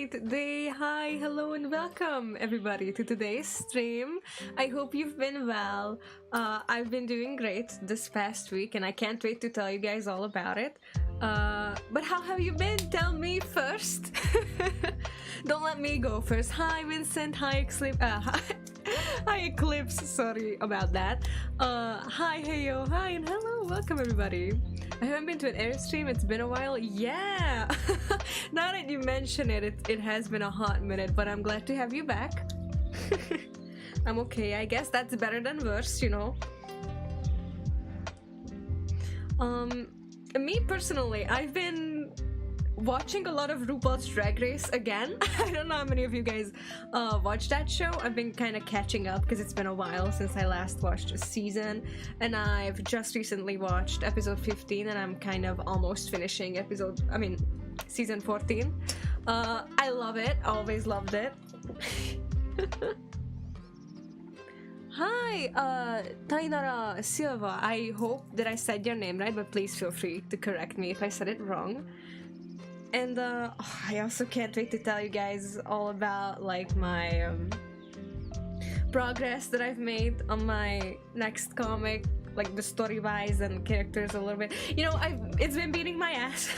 great day. Hi, hello, and welcome everybody to today's stream. I hope you've been well. I've been doing great this past week, and I can't wait to tell you guys all about it. But how have you been? Tell me first. Don't let me go first. Hi, Vincent. Hi, hi, Eclipse. Sorry about that. Hi, Heyo. Hi, and hello. Welcome, everybody. I haven't been to an Airstream. It's been a while. Yeah. Now that you mention it, it has been a hot minute, but I'm glad to have you back. I'm okay. I guess that's better than worse, you know. Me personally, I've been watching a lot of RuPaul's Drag Race again. I don't know how many of you guys watch that show. I've been kind of catching up because it's been a while since I last watched a season, and I've just recently watched episode 15, and I'm kind of almost finishing season 14. I love it. Always loved it. Hi, Tainara Silva. I hope that I said your name right, but please feel free to correct me if I said it wrong. And I also can't wait to tell you guys all about like my progress that I've made on my next comic, like the story-wise and characters a little bit. You know, it's been beating my ass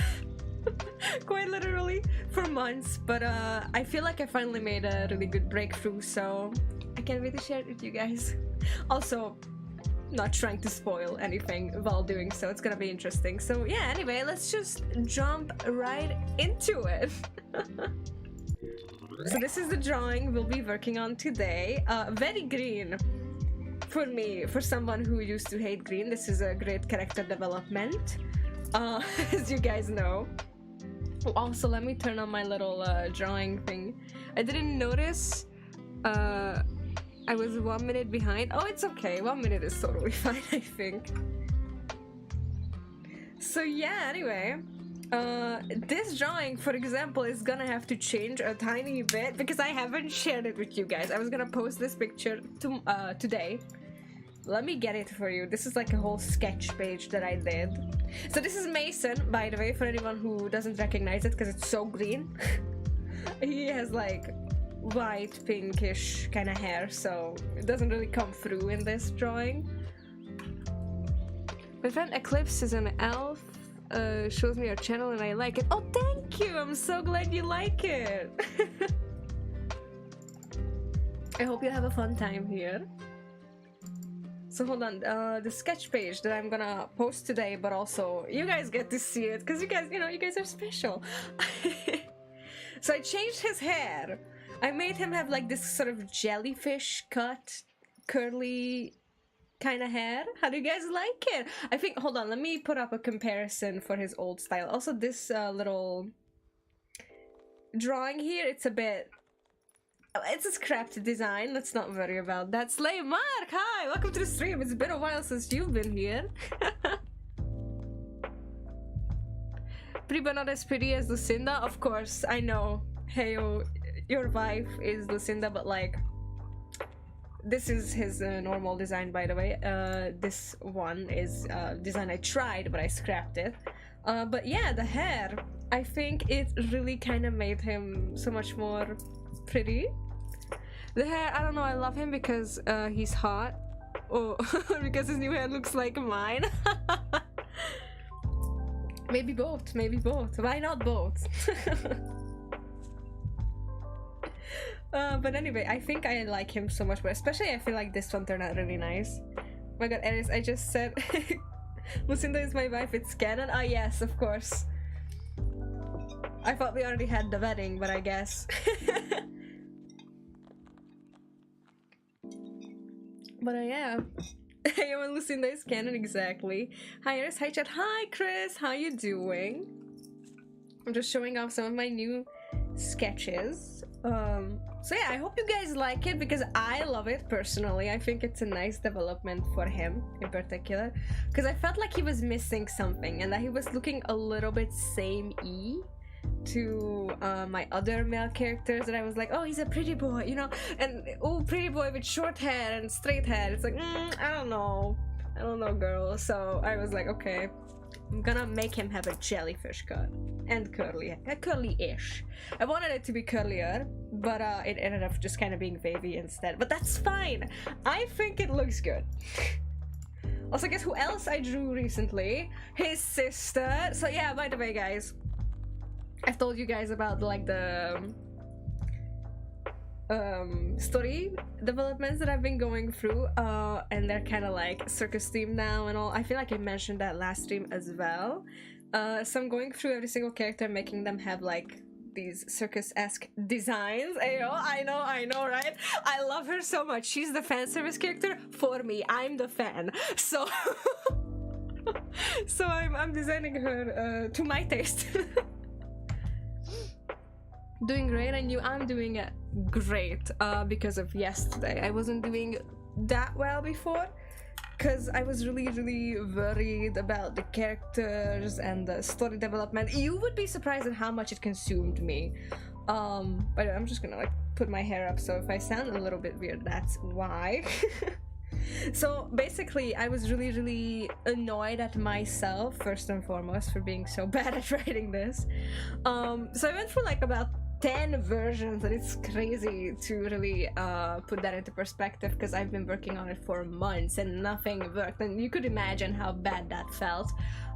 quite literally for months, but I feel like I finally made a really good breakthrough, so I can't wait to share it with you guys. Also, not trying to spoil anything while doing so. It's gonna be interesting. So yeah, anyway, let's just jump right into it. So this is the drawing we'll be working on today. Very green for me, for someone who used to hate green. This is a great character development, as you guys know. Also, let me turn on my little drawing thing. I didn't notice I was 1 minute behind. Oh, it's okay. 1 minute is totally fine, I think. So yeah, anyway, this drawing, for example, is gonna have to change a tiny bit because I haven't shared it with you guys. I was gonna post this picture today. Let me get it for you. This is like a whole sketch page that I did. So this is Mason, by the way, for anyone who doesn't recognize it because it's so green. He has like white, pinkish kind of hair, so it doesn't really come through in this drawing. My friend Eclipse is an elf, shows me your channel and I like it. Oh, thank you! I'm so glad you like it! I hope you have a fun time here. So hold on, the sketch page that I'm gonna post today, but also you guys get to see it, because you guys, you guys are special. So I changed his hair. I made him have like this sort of jellyfish cut, curly kind of hair. How do you guys like it? I think, hold on, let me put up a comparison for his old style. Also, this little drawing here, it's a scrapped design. Let's not worry about that. Slay Mark, hi, welcome to the stream. It's been a while since you've been here. Pretty but not as pretty as Lucinda, of course, I know. Heyo, your wife is Lucinda, but like, this is his normal design, by the way. This one is design I tried, but I scrapped it. But yeah, the hair, I think it really kind of made him so much more pretty. The hair, I don't know, I love him because he's hot. Oh, because his new hair looks like mine. Maybe both, maybe both. Why not both? But anyway, I think I like him so much more. Especially I feel like this one turned out really nice. Oh my god, Aries, I just said Lucinda is my wife, it's canon. Ah yes, of course. I thought we already had the wedding, but I guess. But yeah. I am Lucinda is canon, exactly. Hi Aries, hi chat, hi Chris, how you doing? I'm just showing off some of my new sketches. So yeah, I hope you guys like it because I love it personally. I think it's a nice development for him in particular, because I felt like he was missing something and that he was looking a little bit samey to my other male characters, that I was like, oh, he's a pretty boy, you know, and oh, pretty boy with short hair and straight hair. It's like, I don't know, girl. So I was like, okay, I'm gonna make him have a jellyfish cut and curly-ish. I wanted it to be curlier, but it ended up just kind of being wavy instead. But that's fine. I think it looks good. Also, guess who else I drew recently? His sister. So yeah, by the way, guys, I've told you guys about like the story developments that I've been going through, and they're kind of like circus themed now and all. I feel like I mentioned that last stream as well. So I'm going through every single character, making them have like these circus-esque designs. I know, right? I love her so much. She's the fan service character for me. I'm the fan. So so I'm designing her to my taste. Doing great, and I'm doing great because of yesterday. I wasn't doing that well before because I was really worried about the characters and the story development. You would be surprised at how much it consumed me. But I'm just gonna like put my hair up, so if I sound a little bit weird, that's why. So basically, I was really annoyed at myself first and foremost for being so bad at writing this. So I went through like about 10 versions, and it's crazy to really put that into perspective because I've been working on it for months and nothing worked, and you could imagine how bad that felt.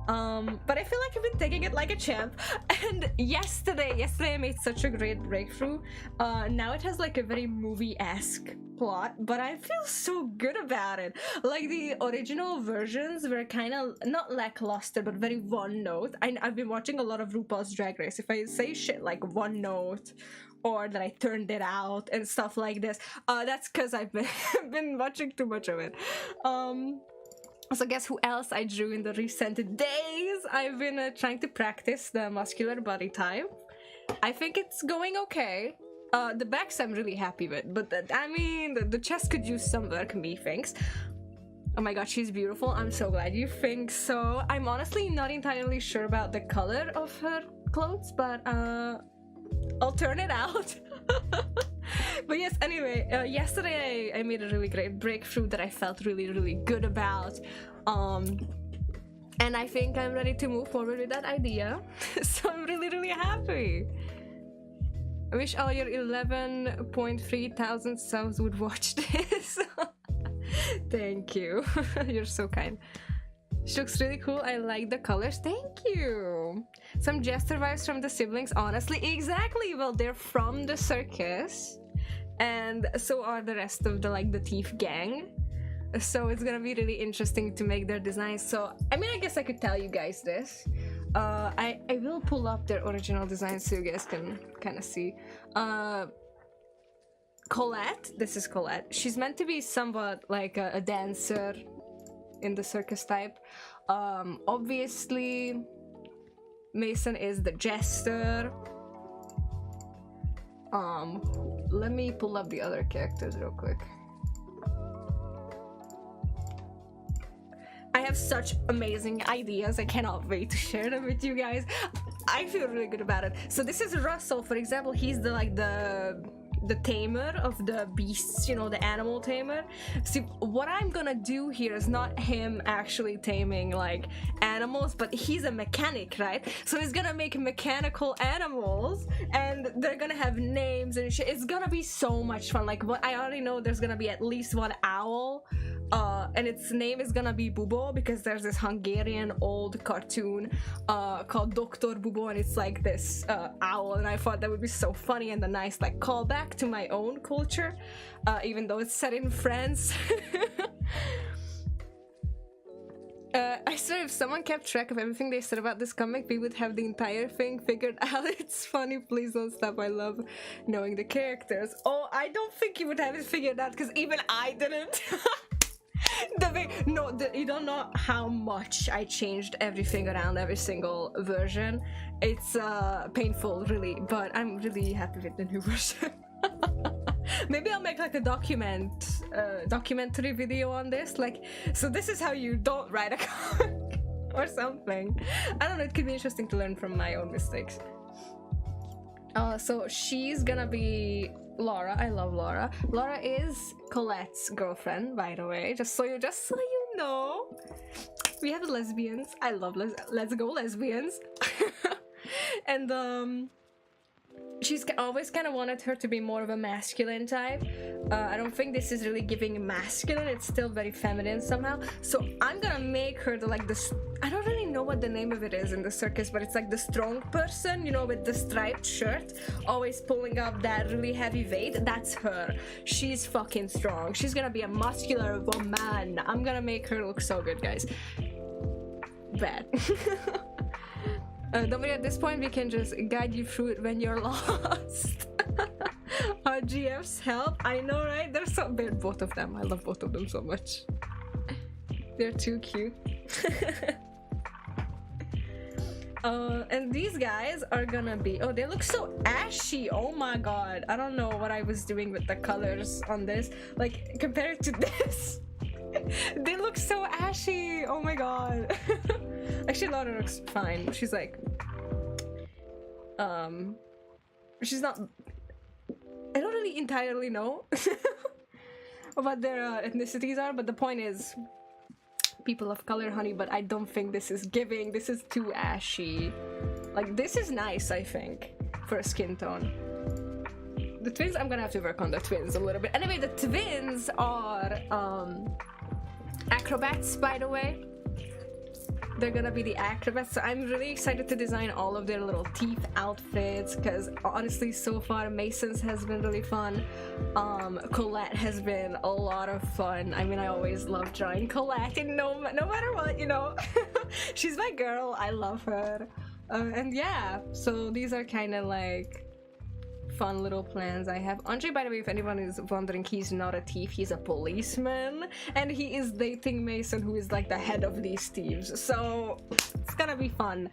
But I feel like I've been taking it like a champ, and yesterday I made such a great breakthrough. Now it has like a very movie-esque plot, but I feel so good about it. Like the original versions were kind of not lackluster, but very one note. I've been watching a lot of RuPaul's Drag Race. If I say shit like one note or that I turned it out and stuff like this, that's because I've been watching too much of it. So guess who else I drew in the recent days? I've been trying to practice the muscular body type. I think it's going okay. The backs I'm really happy with, but I mean, the chest could use some work, methinks. Oh my god, she's beautiful. I'm so glad you think so. I'm honestly not entirely sure about the color of her clothes, but I'll turn it out. But yes, anyway, yesterday I made a really great breakthrough that I felt really good about. And I think I'm ready to move forward with that idea. So I'm really happy. I wish all your 11.3 thousand subs would watch this. Thank you. You're so kind. She looks really cool. I like the colors. Thank you. Some Jester vibes from the siblings. Honestly, exactly. Well, they're from the circus, and so are the rest of the thief gang. So it's gonna be really interesting to make their designs. So I mean, I guess I could tell you guys this. I will pull up their original designs so you guys can kind of see. Colette. This is Colette. She's meant to be somewhat like a dancer in the circus type. Obviously Mason is the jester. Let me pull up the other characters real quick. I have such amazing ideas. I cannot wait to share them with you guys. I feel really good about it. So this is Russell, for example. He's the tamer of the beasts, you know, the animal tamer. See, what I'm gonna do here is not him actually taming like animals, but he's a mechanic, right? So he's gonna make mechanical animals, and they're gonna have names and shit. It's gonna be so much fun. Like, what I already know, there's gonna be at least one owl, and its name is gonna be Bubo, because there's this Hungarian old cartoon called Dr. Bubo, and it's like this owl, and I thought that would be so funny and a nice like callback to my own culture, even though it's set in France. I swear, if someone kept track of everything they said about this comic, we would have the entire thing figured out. It's funny, please don't stop. I love knowing the characters. Oh, I don't think you would have it figured out, because even I didn't. You don't know how much I changed everything around every single version. It's painful, really, but I'm really happy with the new version. Maybe I'll make like a documentary video on this, like, so this is how you don't write a comic or something. I don't know, it could be interesting to learn from my own mistakes. So she's gonna be Laura. I love Laura. Laura is Colette's girlfriend, by the way, just so you know. We have lesbians. I love let's go lesbians. And she's always kind of wanted her to be more of a masculine type. I don't think this is really giving masculine. It's still very feminine somehow. So I'm gonna make her the like this. I don't really know what the name of it is in the circus, but it's like the strong person, you know, with the striped shirt, always pulling up that really heavy weight. That's her. She's fucking strong. She's gonna be a muscular woman. I'm gonna make her look so good, guys. Bad. Don't worry, at this point we can just guide you through it when you're lost. Our GFs help. I know, right? They're so bad, both of them. I love both of them so much. They're too cute. And these guys are gonna be, oh, they look so ashy. Oh my god, I don't know what I was doing with the colors on this, like compared to this. They look so ashy. Oh my god. Actually, Laura looks fine. She's like she's not, I don't really entirely know what their ethnicities are, but the point is people of color, honey. But I don't think this is giving. This is too ashy. Like, this is nice, I think, for a skin tone. The twins, I'm gonna have to work on the twins a little bit. Anyway, the twins are acrobats, by the way. They're gonna be the acrobats, so I'm really excited to design all of their little teeth outfits, because honestly, so far Mason's has been really fun. Colette has been a lot of fun. I mean, I always love drawing Colette, and no matter what, you know. She's my girl. I love her. And yeah, so these are kind of like fun little plans I have. Andre, by the way, if anyone is wondering, he's not a thief, he's a policeman, and he is dating Mason, who is like the head of these thieves, so it's gonna be fun.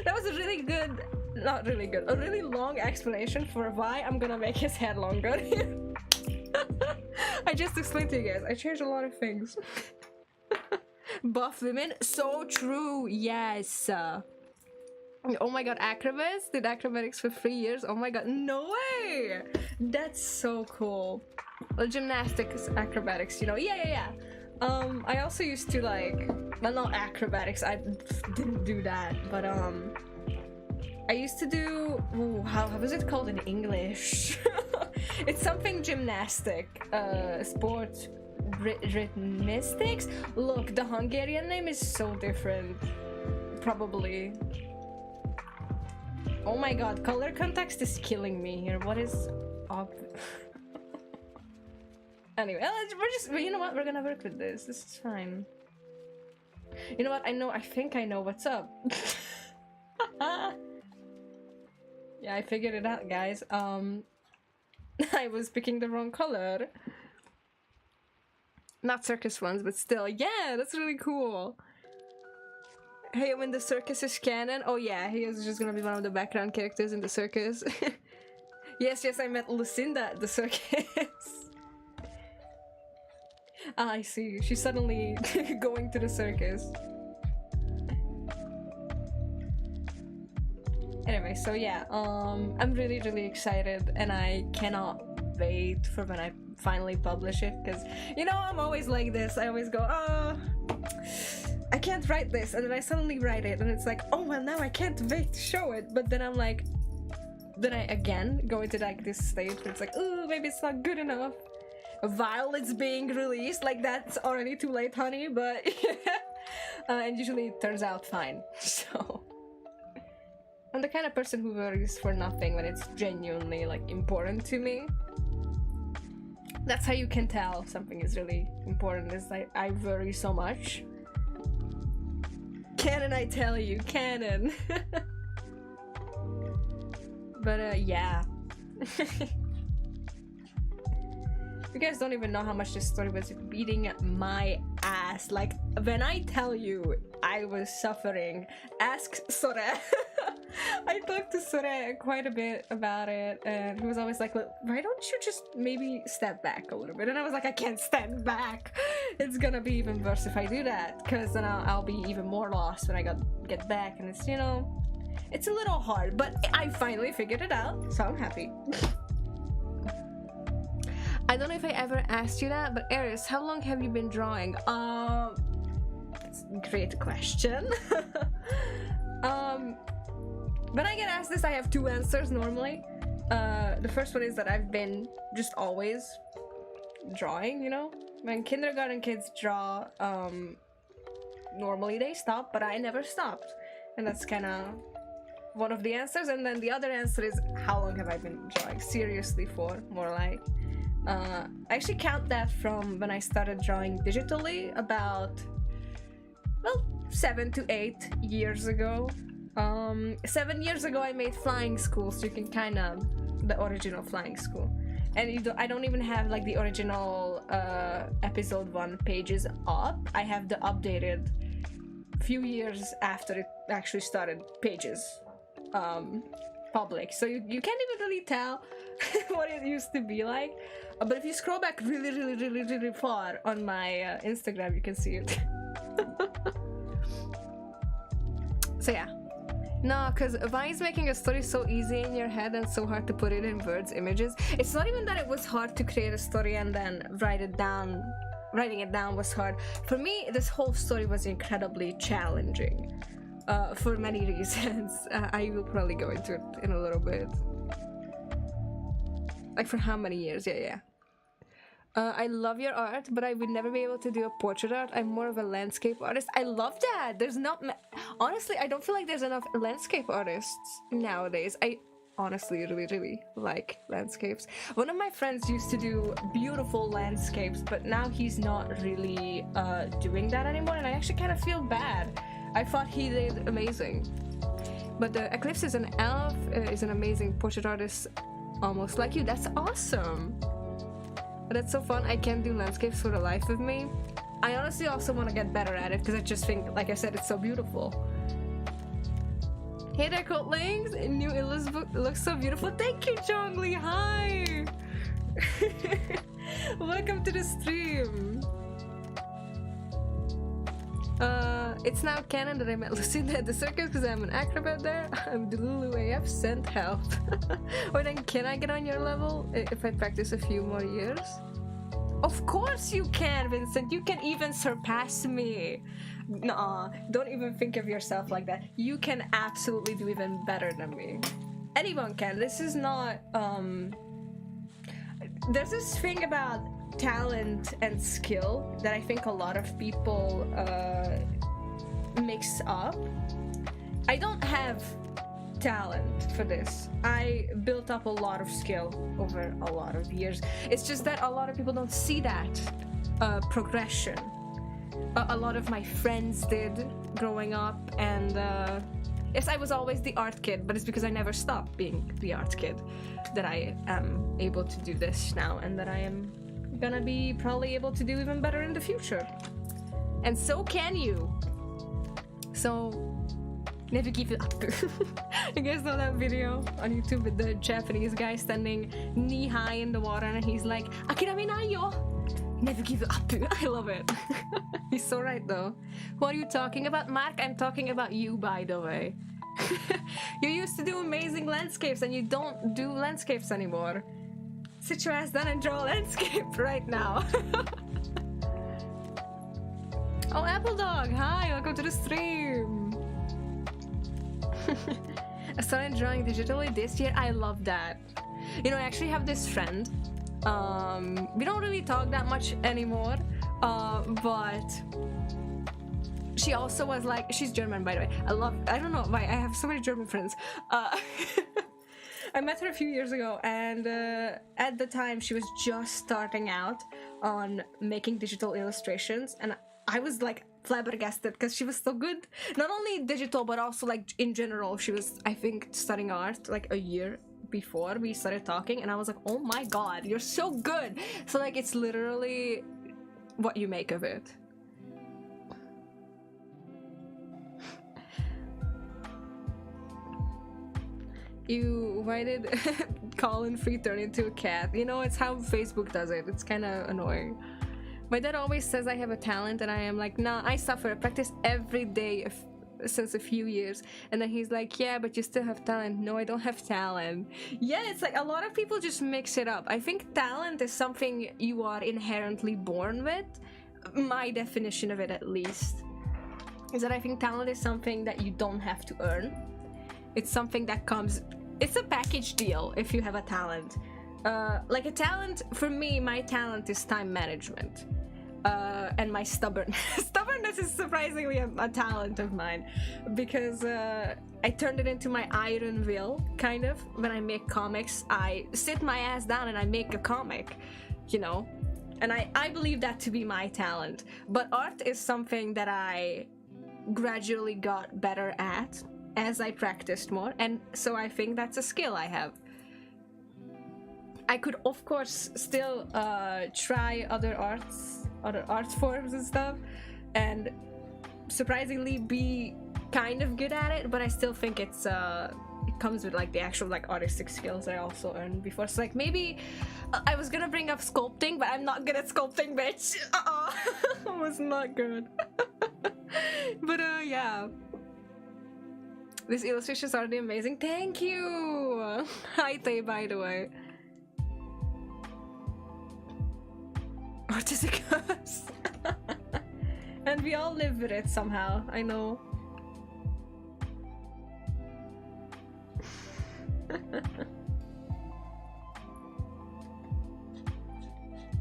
That was a really good, not really good, a really long explanation for why I'm gonna make his head longer. I just explained to you guys, I changed a lot of things. Buff women, so true, yes. Oh my god, acrobats? Did acrobatics for 3 years? Oh my god, no way! That's so cool. Well, gymnastics, acrobatics, you know, yeah. I also used to like, well, not acrobatics, I didn't do that, but I used to do, ooh, how was it called in English? It's something gymnastic, sport, rhythmistics? Look, the Hungarian name is so different, probably. Oh my god, color context is killing me here. What is up? Anyway, we're just, you know what? We're gonna work with this. This is fine. You know what? I think I know what's up. Yeah, I figured it out, guys. I was picking the wrong color. Not circus ones, but still. Yeah, that's really cool. Hey, when the circus is canon, oh yeah, he is just gonna be one of the background characters in the circus. Yes, I met Lucinda at the circus. Ah, I see, she's suddenly going to the circus. Anyway, so yeah, I'm really excited, and I cannot wait for when I finally publish it, because, you know, I'm always like this. I always go, I can't write this, and then I suddenly write it, and it's like, oh well, now I can't wait to show it. But then I'm like, then I again go into like this stage where it's like, oh, maybe it's not good enough while it's being released. Like, that's already too late, honey. But and usually it turns out fine. So I'm the kind of person who worries for nothing when it's genuinely like important to me. That's how you can tell something is really important, is like I worry so much. Canon, I tell you, canon. But yeah. You guys don't even know how much this story was beating my ass. Like, when I tell you I was suffering, ask Sore. I talked to Sore quite a bit about it, and he was always like, look, why don't you just maybe step back a little bit? And I was like, I can't stand back. It's gonna be even worse if I do that, because then I'll be even more lost when I get back, and it's, you know, it's a little hard, but I finally figured it out, so I'm happy. I don't know if I ever asked you that, but Eris, how long have you been drawing? great question. When I get asked this, I have two answers normally. The first one is that I've been just always drawing, you know? When kindergarten kids draw, normally they stop, but I never stopped. And that's kind of one of the answers. And then the other answer is, how long have I been drawing seriously for, more like. I actually count that from when I started drawing digitally about, well, 7 to 8 years ago. 7 years ago I made Flying School, so you can kind of, the original Flying School. And I don't even have like the original episode 1 pages up. I have the updated few years after it actually started pages public. So you can't even really tell what it used to be like. But if you scroll back really far on my Instagram, you can see it. So yeah. No, because why is making a story so easy in your head and so hard to put it in words, images? It's not even that it was hard to create a story and then writing it down was hard. For me, this whole story was incredibly challenging for many reasons. I will probably go into it in a little bit. Like for how many years? Yeah. I love your art, but I would never be able to do a portrait art. I'm more of a landscape artist. I love that. There's not... Honestly, I don't feel like there's enough landscape artists nowadays. I honestly really like landscapes. One of my friends used to do beautiful landscapes, but now he's not really doing that anymore, and I actually kind of feel bad. I thought he did amazing. But the Eclipse is an elf, is an amazing portrait artist, almost like you. That's awesome. That's so fun. I can't do landscapes for the life of me. I honestly also want to get better at it because I just think, like I said, it's so beautiful. Hey there, Coatlings! New Illu's book looks so beautiful. Thank you, Zhongli! Hi! Welcome to the stream! It's now canon that I met Lucinda at the circus because I'm an acrobat there. I'm Delulu AF, sent help. Or then can I get on your level if I practice a few more years? Of course you can, Vincent! You can even surpass me! Nuh-uh, don't even think of yourself like that. You can absolutely do even better than me. Anyone can. This is not, there's this thing about talent and skill that I think a lot of people mix up. I don't have talent for this. I built up a lot of skill over a lot of years. It's just that a lot of people don't see that progression. A lot of my friends did growing up, and yes, I was always the art kid, but it's because I never stopped being the art kid that I am able to do this now, and that I am gonna be probably able to do even better in the future. And so can you. So never give it up. You guys know that video on YouTube with the Japanese guy standing knee high in the water and he's like, "Akirame nai yo. Never give it up." I love it. He's so right though. Who are you talking about, Mark? I'm talking about you, by the way. You used to do amazing landscapes and you don't do landscapes anymore. Sit your ass down and draw a landscape right now. Oh, Apple Dog, hi, welcome to the stream. I started drawing digitally this year. I love that. You know, I actually have this friend. We don't really talk that much anymore, but she also was like, she's German, by the way. I don't know why, I have so many German friends. I met her a few years ago, and at the time she was just starting out on making digital illustrations, and I was like flabbergasted because she was so good. Not only digital, but also like in general. She was, I think, studying art like a year before we started talking, and I was like, oh my god, you're so good. So like, it's literally what you make of it. Why did Colin Free turn into a cat? You know, it's how Facebook does it. It's kind of annoying. My dad always says I have a talent, and I am like, nah, I suffer. I practice every day since a few years. And then he's like, yeah, but you still have talent. No, I don't have talent. Yeah, it's like a lot of people just mix it up. I think talent is something you are inherently born with. My definition of it, at least. is that I think talent is something that you don't have to earn. It's something that comes, it's a package deal if you have a talent. Like a talent, for me, my talent is time management. And my stubbornness. Stubbornness is surprisingly a talent of mine, because I turned it into my iron will, kind of. When I make comics, I sit my ass down and I make a comic, you know? And I believe that to be my talent. But art is something that I gradually got better at as I practiced more, and so I think that's a skill I have. I could, of course, still try other art forms and stuff, and surprisingly be kind of good at it, but I still think it comes with like the actual like artistic skills I also earned before. So like maybe I was gonna bring up sculpting, but I'm not good at sculpting, bitch. I was not good. But yeah, these illustrations are amazing. Thank you. Hi Tay, by the way. Art is a curse. And we all live with it somehow, I know.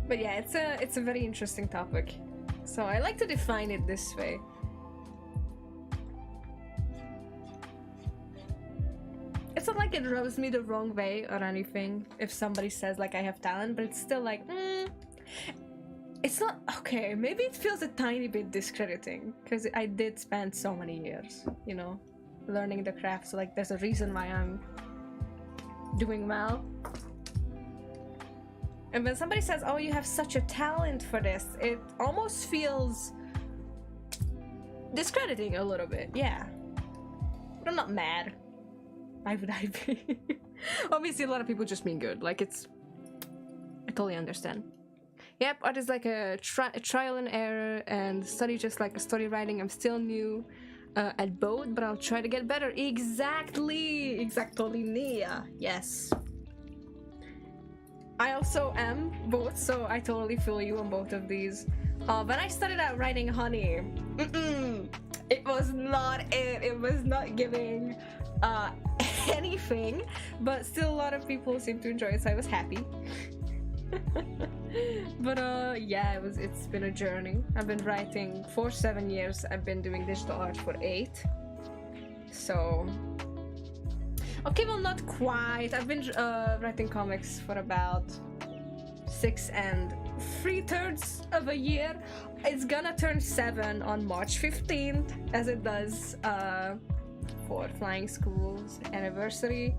But yeah, it's a very interesting topic. So I like to define it this way. It's not like it rubs me the wrong way or anything if somebody says like I have talent, but it's still like, it's not okay. Maybe it feels a tiny bit discrediting because I did spend so many years, you know, learning the craft. So like, there's a reason why I'm doing well. And when somebody says, "Oh, you have such a talent for this," it almost feels discrediting a little bit. Yeah, but I'm not mad. Why would I be? Obviously, a lot of people just mean good. Like I totally understand. Yep, art is like a trial and error, and study just like a story writing. I'm still new at both, but I'll try to get better. Exactly, Nia. Yes. I also am both, so I totally feel you on both of these. When I started out writing Honey, it was not it. It was not giving anything, but still a lot of people seem to enjoy it, so I was happy. But yeah, it's been a journey. I've been writing for 7 years. I've been doing digital art for 8. So okay, well, not quite. I've been writing comics for about 6 3/3 of a year. It's gonna turn 7 on March 15th, as it does for Flying School's anniversary.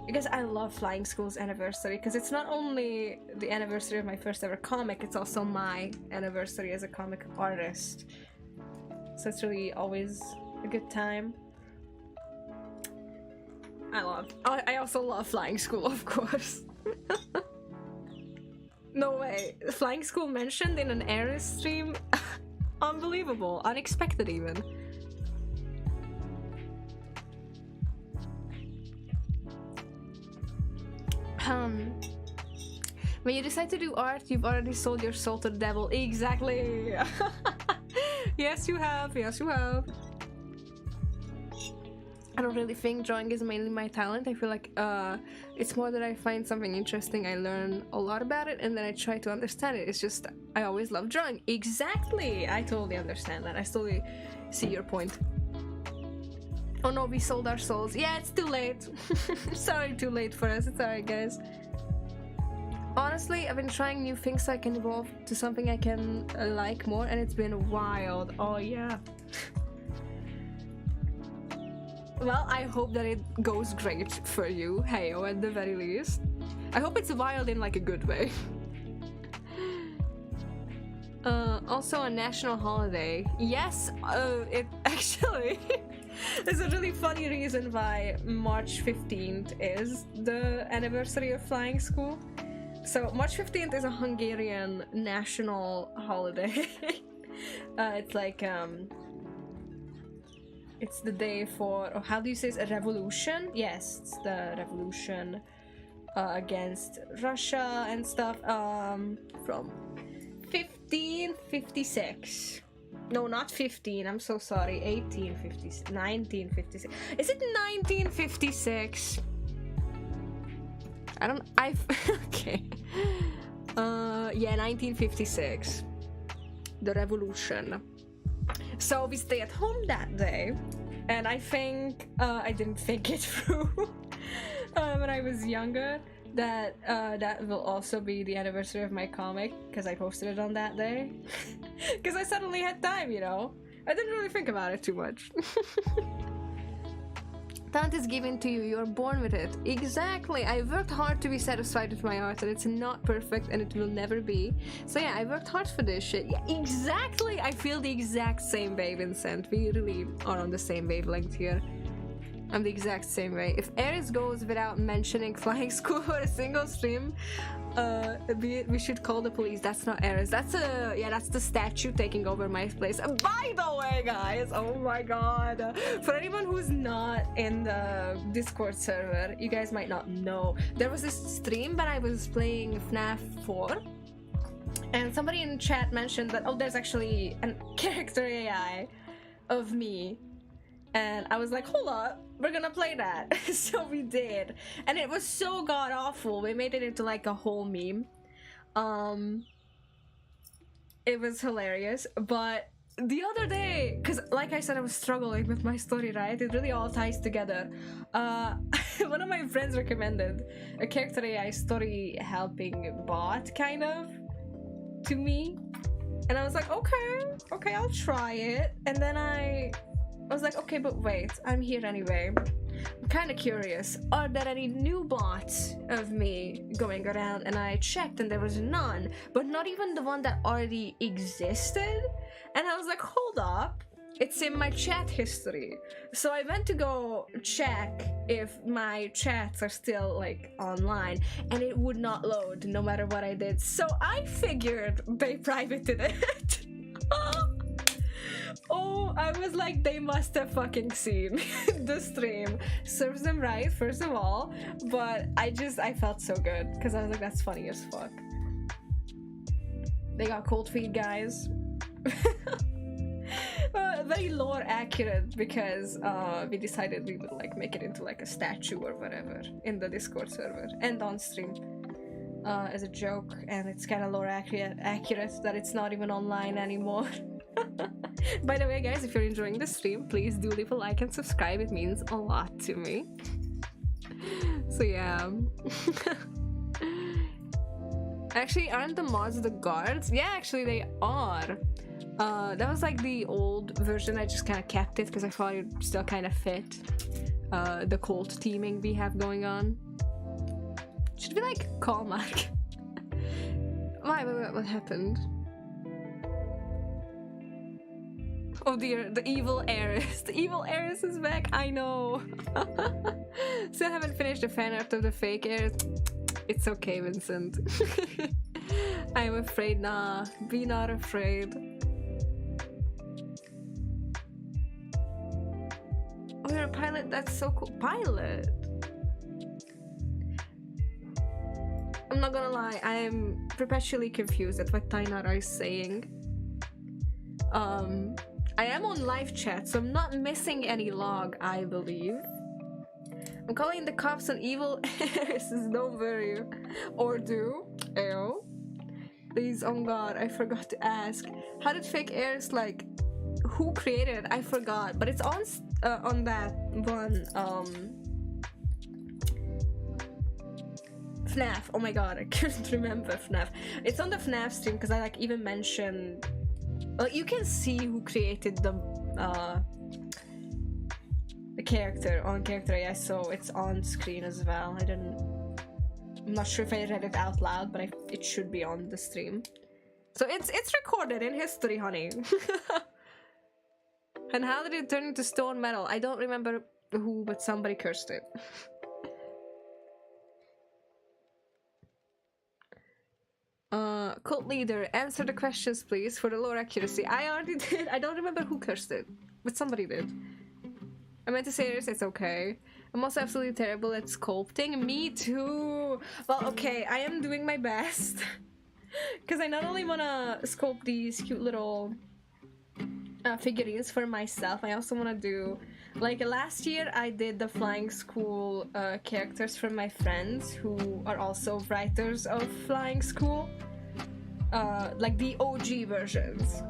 Because I love Flying School's anniversary, because it's not only the anniversary of my first ever comic, it's also my anniversary as a comic artist. So it's really always a good time. I also love Flying School, of course. No way. Flying School mentioned in an Ares stream? Unbelievable. Unexpected even. When you decide to do art, you've already sold your soul to the devil. Exactly. Yes, you have. Yes, you have. I don't really think drawing is mainly my talent. I feel like it's more that I find something interesting, I learn a lot about it, and then I try to understand it. It's just, I always love drawing. Exactly! I totally understand that. I totally see your point. Oh no, we sold our souls. Yeah, it's too late. Sorry, too late for us. It's alright, guys. Honestly, I've been trying new things so I can evolve to something I can like more, and it's been wild. Oh yeah. Well, I hope that it goes great for you, Heyo, at the very least. I hope it's wild in like a good way. Also a national holiday. Yes, it actually there's a really funny reason why March 15th is the anniversary of Flying School. So March 15th is a Hungarian national holiday. It's like it's the day for, oh, how do you say it? A revolution? Yes, it's the revolution against Russia and stuff from 1556. No, not 15. I'm so sorry. 1856. 1956. Is it 1956? Okay. Yeah, 1956. The revolution. So we stay at home that day, and I think I didn't think it through when I was younger that that will also be the anniversary of my comic, because I posted it on that day. Because I suddenly had time, you know. I didn't really think about it too much. Talent is given to you, you're born with it. Exactly, I worked hard to be satisfied with my art, and it's not perfect and it will never be. So yeah, I worked hard for this shit. Yeah, exactly, I feel the exact same way, Vincent. We really are on the same wavelength here. I'm the exact same way. If Ares goes without mentioning flying school for a single stream, we should call the police. That's not Ares. That's the statue taking over my place. By the way, guys, oh my god. For anyone who's not in the Discord server, you guys might not know. There was this stream, but I was playing FNAF 4. And somebody in chat mentioned that, oh, there's actually a character AI of me. And I was like, hold up, we're gonna play that. So we did. And it was so god awful. We made it into like a whole meme. It was hilarious. But the other day, because like I said, I was struggling with my story, right? It really all ties together. One of my friends recommended a character AI story helping bot, kind of, to me. And I was like, okay, I'll try it. And then I was like, okay, but wait, I'm here anyway. I'm kind of curious. Are there any new bots of me going around? And I checked and there was none, but not even the one that already existed. And I was like, hold up, it's in my chat history. So I went to go check if my chats are still like online, and it would not load no matter what I did. So I figured they privated it. Oh, I was like, they must have fucking seen the stream. Serves them right, first of all. But I felt so good, because I was like, that's funny as fuck. They got cold feet, guys. Very lore accurate, because we decided we would like make it into like a statue or whatever in the Discord server and on stream as a joke. And it's kind of lore accurate that it's not even online anymore. By the way, guys, if you're enjoying the stream, please do leave a like and subscribe. It means a lot to me. So yeah. Actually, aren't the mods the guards? Yeah, actually they are. That was like the old version. I just kind of kept it because I thought it still kind of fit the cult teaming we have going on. Should we like call Mark? Why? What happened? Oh dear, the evil heiress. The evil heiress is back, I know. Still haven't finished the fan art of the fake heiress. It's okay, Vincent. I'm afraid, nah. Be not afraid. Oh, you're a pilot? That's so cool. Pilot? I'm not gonna lie, I'm perpetually confused at what Tainara is saying. I am on live chat, so I'm not missing any log, I believe. I'm calling the cops on evil heiresses, don't worry. Or do. Ew. Please, oh god, I forgot to ask. How did fake heirs, like, who created it? I forgot, but it's on that one, FNAF. Oh my god, I couldn't remember FNAF. It's on the FNAF stream, because I like even mentioned. Well, you can see who created the character on Character AI, so it's on screen as well. I'm not sure if I read it out loud, but it should be on the stream. So it's recorded in history, honey. And how did it turn into stone metal? I don't remember who, but somebody cursed it. Cult leader, answer the questions please for the lore accuracy. I already did. I don't remember who cursed it, but somebody did. I meant to say this, it's okay. I'm also absolutely terrible at sculpting. Me too. Well, okay, I am doing my best. Because I not only want to sculpt these cute little figurines for myself. I also want to do, like, last year I did the Flying School characters from my friends who are also writers of Flying School, like the OG versions.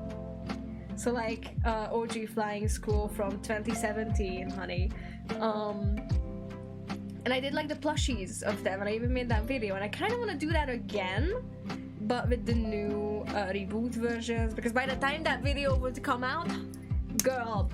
So like OG Flying School from 2017, honey. And I did like the plushies of them, and I even made that video, and I kind of want to do that again, but with the new reboot versions, because by the time that video would come out, girl,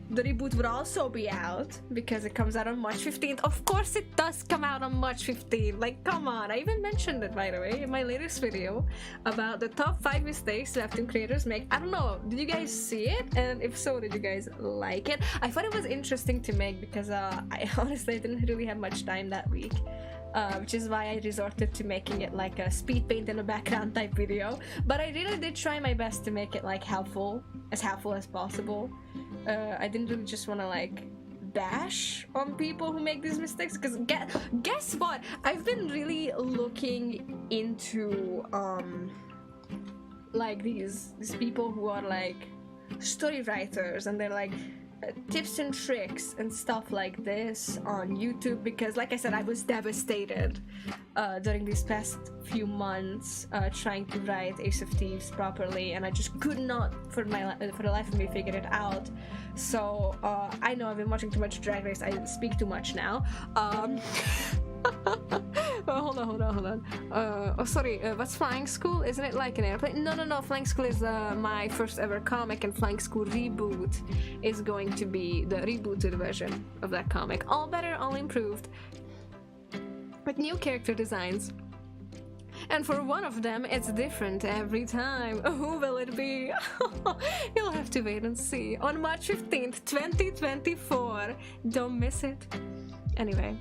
the reboot would also be out, because it comes out on March 15th. Of course it does come out on March 15th, like, come on. I even mentioned it, by the way, in my latest video about the top 5 mistakes webtoon creators make. I don't know, did you guys see it? And if so, did you guys like it? I thought it was interesting to make, because I honestly didn't really have much time that week. Which is why I resorted to making it like a speed paint in the background type video. But I really did try my best to make it like helpful as possible. I didn't really just want to like bash on people who make these mistakes, because guess what? I've been really looking into like these people who are like story writers, and they're like tips and tricks and stuff like this on YouTube, because like I said, I was devastated during these past few months trying to write Ace of Thieves properly, and I just could not for the life of me figure it out. So I know I've been watching too much Drag Race, I speak too much now. Hold on. Oh, sorry. What's Flying School? Isn't it like an airplane? No. Flying School is my first ever comic, and Flying School Reboot is going to be the rebooted version of that comic. All better, all improved, with new character designs. And for one of them, it's different every time. Who will it be? You'll have to wait and see. On March 15th, 2024. Don't miss it. Anyway.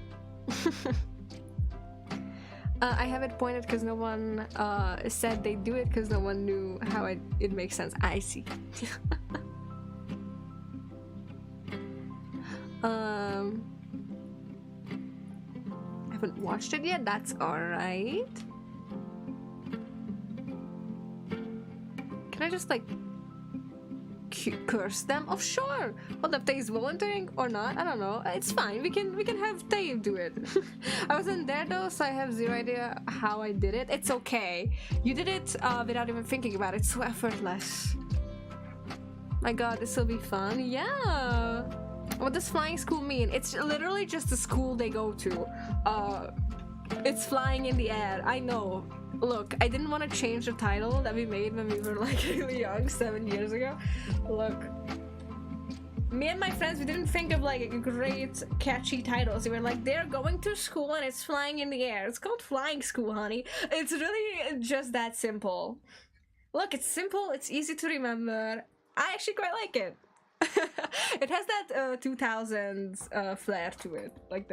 I have it pointed because no one said they do it, because no one knew how it makes sense. I see. I haven't watched it yet. That's alright. Can I just like curse them? Oh sure. Hold up, Tay is volunteering or not? I don't know. It's fine. We can have Tay do it. I wasn't there though, so I have zero idea how I did it. It's okay. You did it without even thinking about it. So effortless. My god, this will be fun. Yeah. What does Flying School mean? It's literally just the school they go to. It's flying in the air. I know. Look, I didn't want to change the title that we made when we were like really young, 7 years ago. Look, me and my friends, we didn't think of like great catchy titles. We were like, they're going to school and it's flying in the air. It's called Flying School, honey. It's really just that simple. Look, it's simple, it's easy to remember. I actually quite like it. It has that 2000s flair to it, like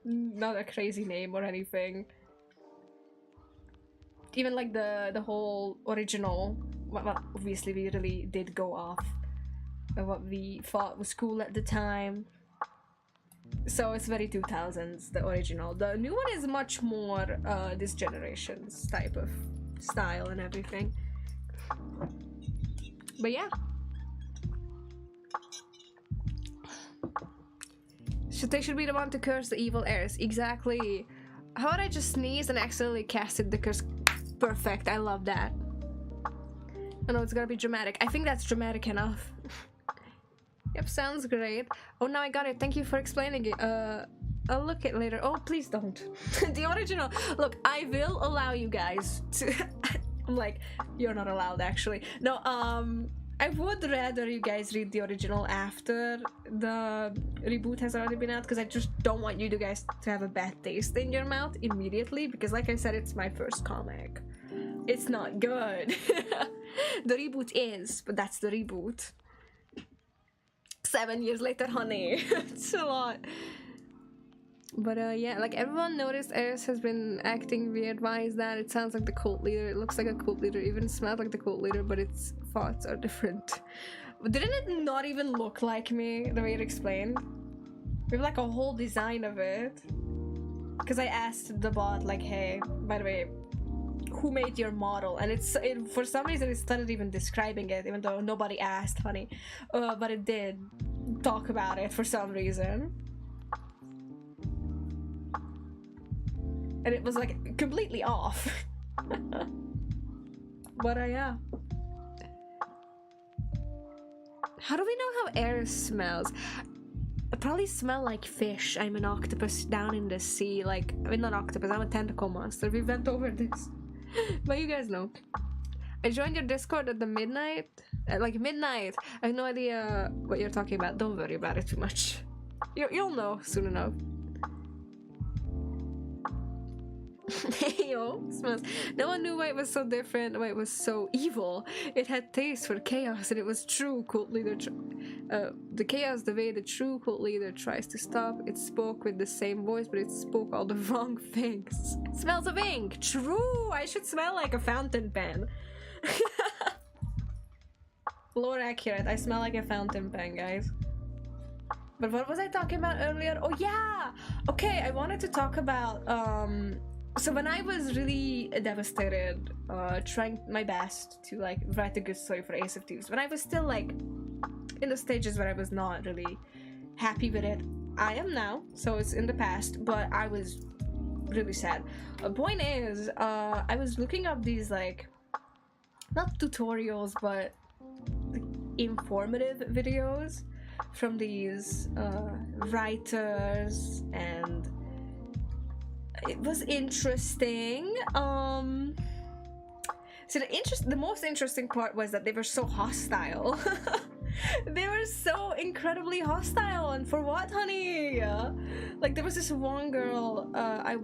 not a crazy name or anything. Even like the whole original, well, obviously we really did go off of what we thought was cool at the time. So it's very 2000s, the original. The new one is much more this generation's type of style and everything. But yeah. They should be the one to curse the evil heirs. Exactly. How would I just sneeze and accidentally casted the curse? Perfect. I love that. I know it's gonna be dramatic. I think that's dramatic enough. Yep, sounds great. Oh, now I got it. Thank you for explaining it. I'll look at later. Oh, please don't. The original. Look, I will allow you guys to... I'm like, you're not allowed actually. No, I would rather you guys read the original after the reboot has already been out, because I just don't want you guys to have a bad taste in your mouth immediately, because like I said, it's my first comic. It's not good. The reboot is, but that's the reboot. 7 years later, honey. It's a lot. But yeah, like everyone noticed Aris has been acting weird. Why is that? It sounds like the cult leader. It looks like a cult leader. It even smells like the cult leader, but its thoughts are different. Didn't it not even look like me the way it explained? We have like a whole design of it. Because I asked the bot like, hey, by the way, who made your model, and for some reason it started even describing it, even though nobody asked, honey, but it did talk about it for some reason, and it was like completely off. But yeah. How do we know how air smells? I probably smell like fish. I'm an octopus down in the sea. Like, I mean, not octopus, I'm a tentacle monster. We went over this. But you guys know. I joined your Discord at the midnight. Like, midnight. I have no idea what you're talking about. Don't worry about it too much. You'll know soon enough. Yo, smells. No one knew why it was so different, why it was so evil. It had taste for chaos, and it was true cult leader. The chaos, the way the true cult leader tries to stop. It spoke with the same voice, but it spoke all the wrong things. It smells of ink. True. I should smell like a fountain pen. Lore accurate. I smell like a fountain pen, guys. But what was I talking about earlier? Oh yeah. Okay, I wanted to talk about so when I was really devastated, trying my best to like write a good story for Ace of Thieves, when I was still like in the stages where I was not really happy with it, I am now, so it's in the past, but I was really sad. Point is, I was looking up these like, not tutorials, but like, informative videos from these writers, and it was interesting. So the most interesting part was that they were so hostile. They were so incredibly hostile, and for what, honey? Like, there was this one girl I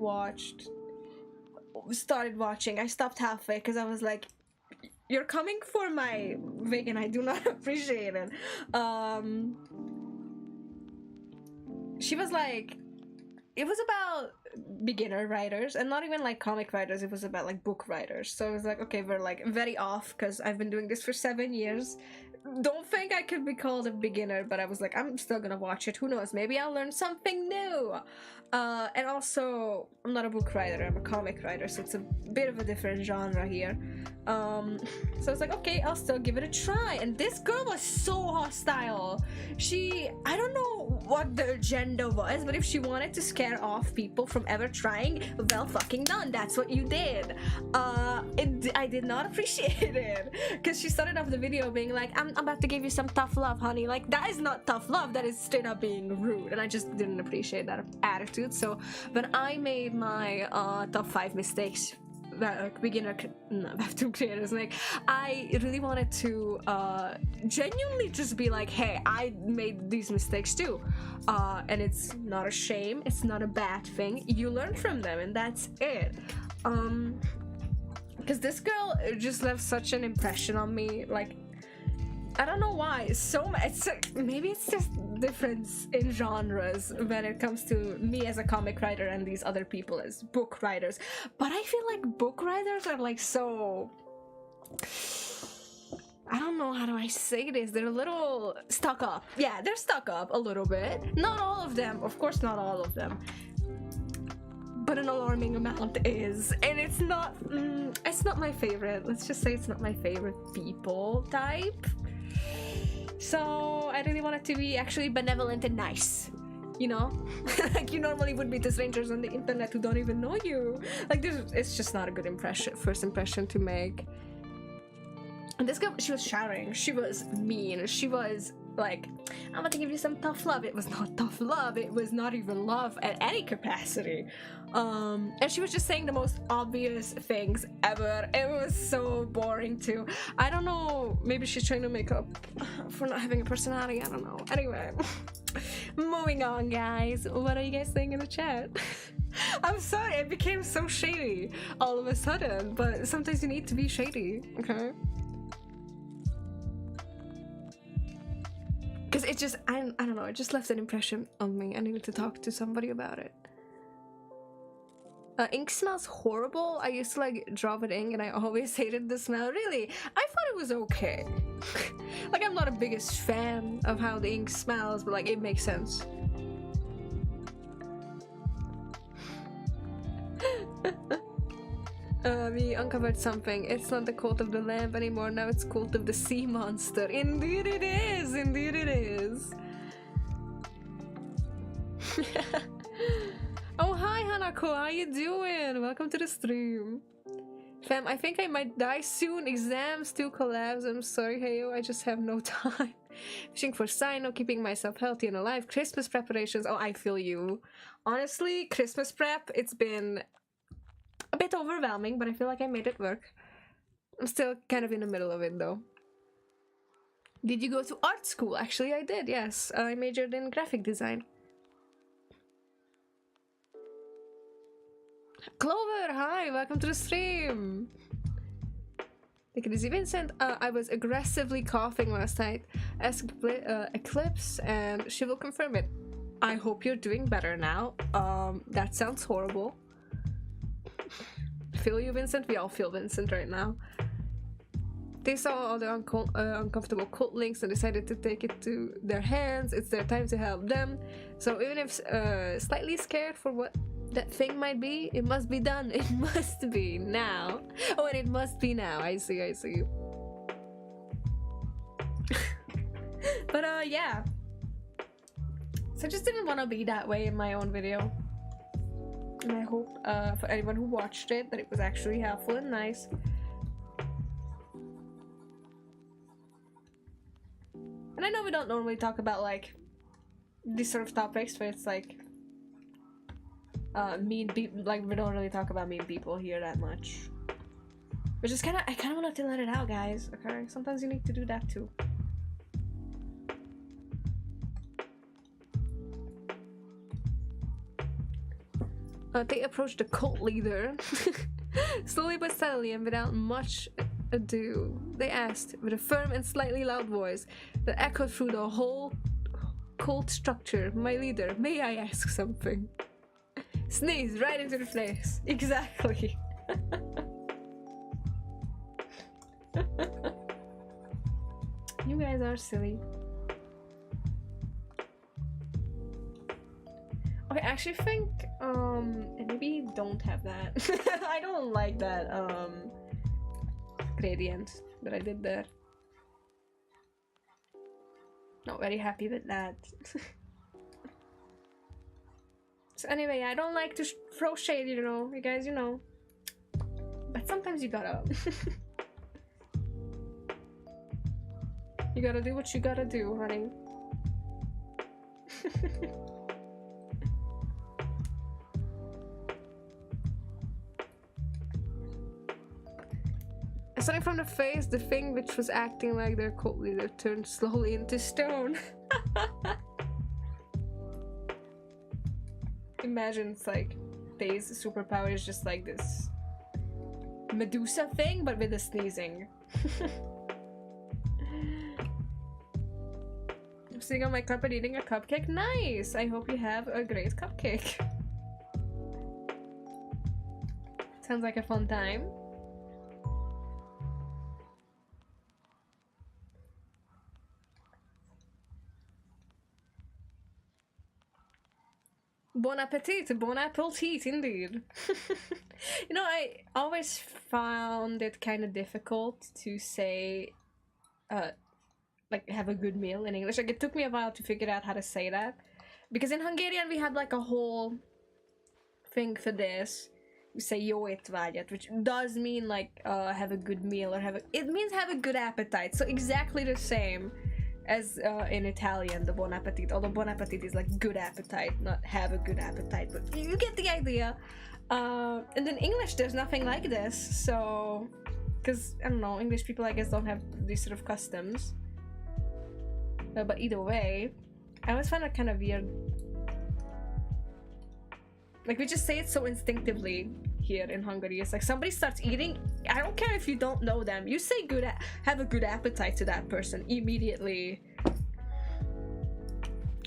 started watching. I stopped halfway because I was like, you're coming for my wig and I do not appreciate it. She was like, it was about beginner writers, and not even like comic writers, it was about like book writers. So I was like, okay, we're like very off because I've been doing this for 7 years. Don't think I could be called a beginner, but I was like, I'm still gonna watch it. Who knows? Maybe I'll learn something new. And also, I'm not a book writer, I'm a comic writer, so it's a bit of a different genre here. So I was like, okay, I'll still give it a try. And this girl was so hostile. I don't know what the agenda was, but if she wanted to scare off people from ever trying, well fucking done. That's what you did. I did not appreciate it, because she started off the video being like, I'm about to give you some tough love, honey. Like, that is not tough love, that is straight up being rude, and I just didn't appreciate that attitude. So when I made my top 5 mistakes, beginner webtoon creators, like, I really wanted to genuinely just be like, hey, I made these mistakes too, and it's not a shame, it's not a bad thing, you learn from them, and that's it. Because this girl just left such an impression on me. Like, I don't know why. Maybe it's just difference in genres when it comes to me as a comic writer and these other people as book writers. But I feel like book writers are like so, I don't know how do I say this. They're a little stuck up. Yeah, they're stuck up a little bit. Not all of them, of course, not all of them. But an alarming amount is, and it's not my favorite. Let's just say it's not my favorite people type. So I really want it to be actually benevolent and nice, you know? Like you normally would be to strangers on the internet who don't even know you. Like, it's just not a good first impression to make. And this girl, she was shouting, she was mean, she was like, I'm about to give you some tough love. It was not tough love, it was not even love at any capacity. And she was just saying the most obvious things ever. It was so boring too. I don't know, maybe she's trying to make up for not having a personality, I don't know. Anyway, moving on, guys. What are you guys saying in the chat? I'm sorry, it became so shady all of a sudden, but sometimes you need to be shady, okay? Because it just, I don't know, it just left an impression on me. I needed to talk to somebody about it. Ink smells horrible. I used to like draw with ink and I always hated the smell. Really? I thought it was okay. Like, I'm not a biggest fan of how the ink smells, but like, it makes sense. We uncovered something. It's not the cult of the lamp anymore. Now it's cult of the sea monster. Indeed it is. Indeed it is. Oh, hi Hanako. How you doing? Welcome to the stream. Fam, I think I might die soon. Exams, 2 collabs. I'm sorry, Heyo. I just have no time. Fishing for Sino, keeping myself healthy and alive. Christmas preparations. Oh, I feel you. Honestly, Christmas prep, it's been a bit overwhelming, but I feel like I made it work. I'm still kind of in the middle of it though. Did you go to art school? Actually, I did, yes. I majored in graphic design. Clover, hi, welcome to the stream. Take it easy, Vincent. I was aggressively coughing last night. Ask Eclipse and she will confirm it. I hope you're doing better now. That sounds horrible. Feel you, Vincent? We all feel Vincent right now. They saw all the uncomfortable cult links and decided to take it to their hands. It's their time to help them. So even if slightly scared for what that thing might be, it must be done. It must be now. Oh, and it must be now. I see, I see. But yeah. So I just didn't want to be that way in my own video. And I hope for anyone who watched it that it was actually helpful and nice. And I know we don't normally talk about like these sort of topics where it's like mean people, like we don't really talk about mean people here that much. But just I kinda wanted to let it out, guys, okay? Sometimes you need to do that too. They approached the cult leader. Slowly but steadily and without much ado, they asked with a firm and slightly loud voice that echoed through the whole cult structure, "My leader, may I ask something?" Sneeze right into the face. Exactly. You guys are silly. Okay, I actually think maybe don't have that. I don't like that gradient that I did there. Not very happy with that. So anyway, I don't like to throw shade, you know, you guys, you know. But sometimes you gotta. You gotta do what you gotta do, honey. Starting from the face, the thing which was acting like their cult leader turned slowly into stone. Imagine it's like Dave's superpower is just like this Medusa thing, but with the sneezing. I'm sitting on my carpet eating a cupcake. Nice! I hope you have a great cupcake. Sounds like a fun time. Bon appetit, bon appetit, indeed. You know, I always found it kind of difficult to say, like, have a good meal in English. Like, it took me a while to figure out how to say that. Because in Hungarian, we had, like, a whole thing for this. We say, jó étvágyat, which does mean, like, have a good meal, or it means have a good appetite. So exactly the same as in Italian, the bon appetit, although bon appetit is like good appetite, not have a good appetite, but you get the idea. And in English there's nothing like this, so because I don't know, English people I guess don't have these sort of customs, but either way I always find it kind of weird, like we just say it so instinctively here in Hungary. It's like somebody starts eating, I don't care if you don't know them, you say have a good appetite to that person immediately.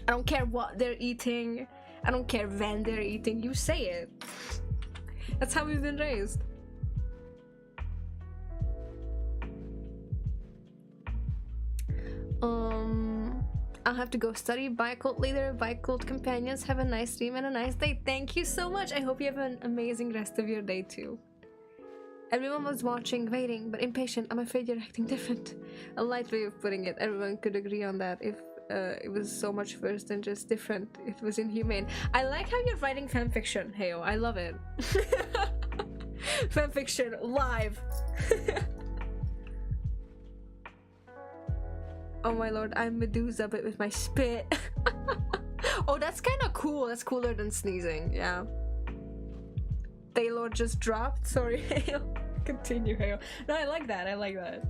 I don't care what they're eating, I don't care when they're eating, you say it. That's how we've been raised. I'll have to go study. Bye cult leader, bye cult companions, have a nice stream and a nice day. Thank you so much. I hope you have an amazing rest of your day too. Everyone was watching, waiting, but impatient. I'm afraid you're acting different. A light way of putting it. Everyone could agree on that. If it was so much worse than just different, it was inhumane. I like how you're writing fanfiction, Heyo. I love it. Fanfiction live. Oh my lord, I'm Medusa but with my spit. Oh, that's kind of cool. That's cooler than sneezing. Yeah. Taylor just dropped. Sorry, Hail. Continue, Hail. No, I like that. I like that.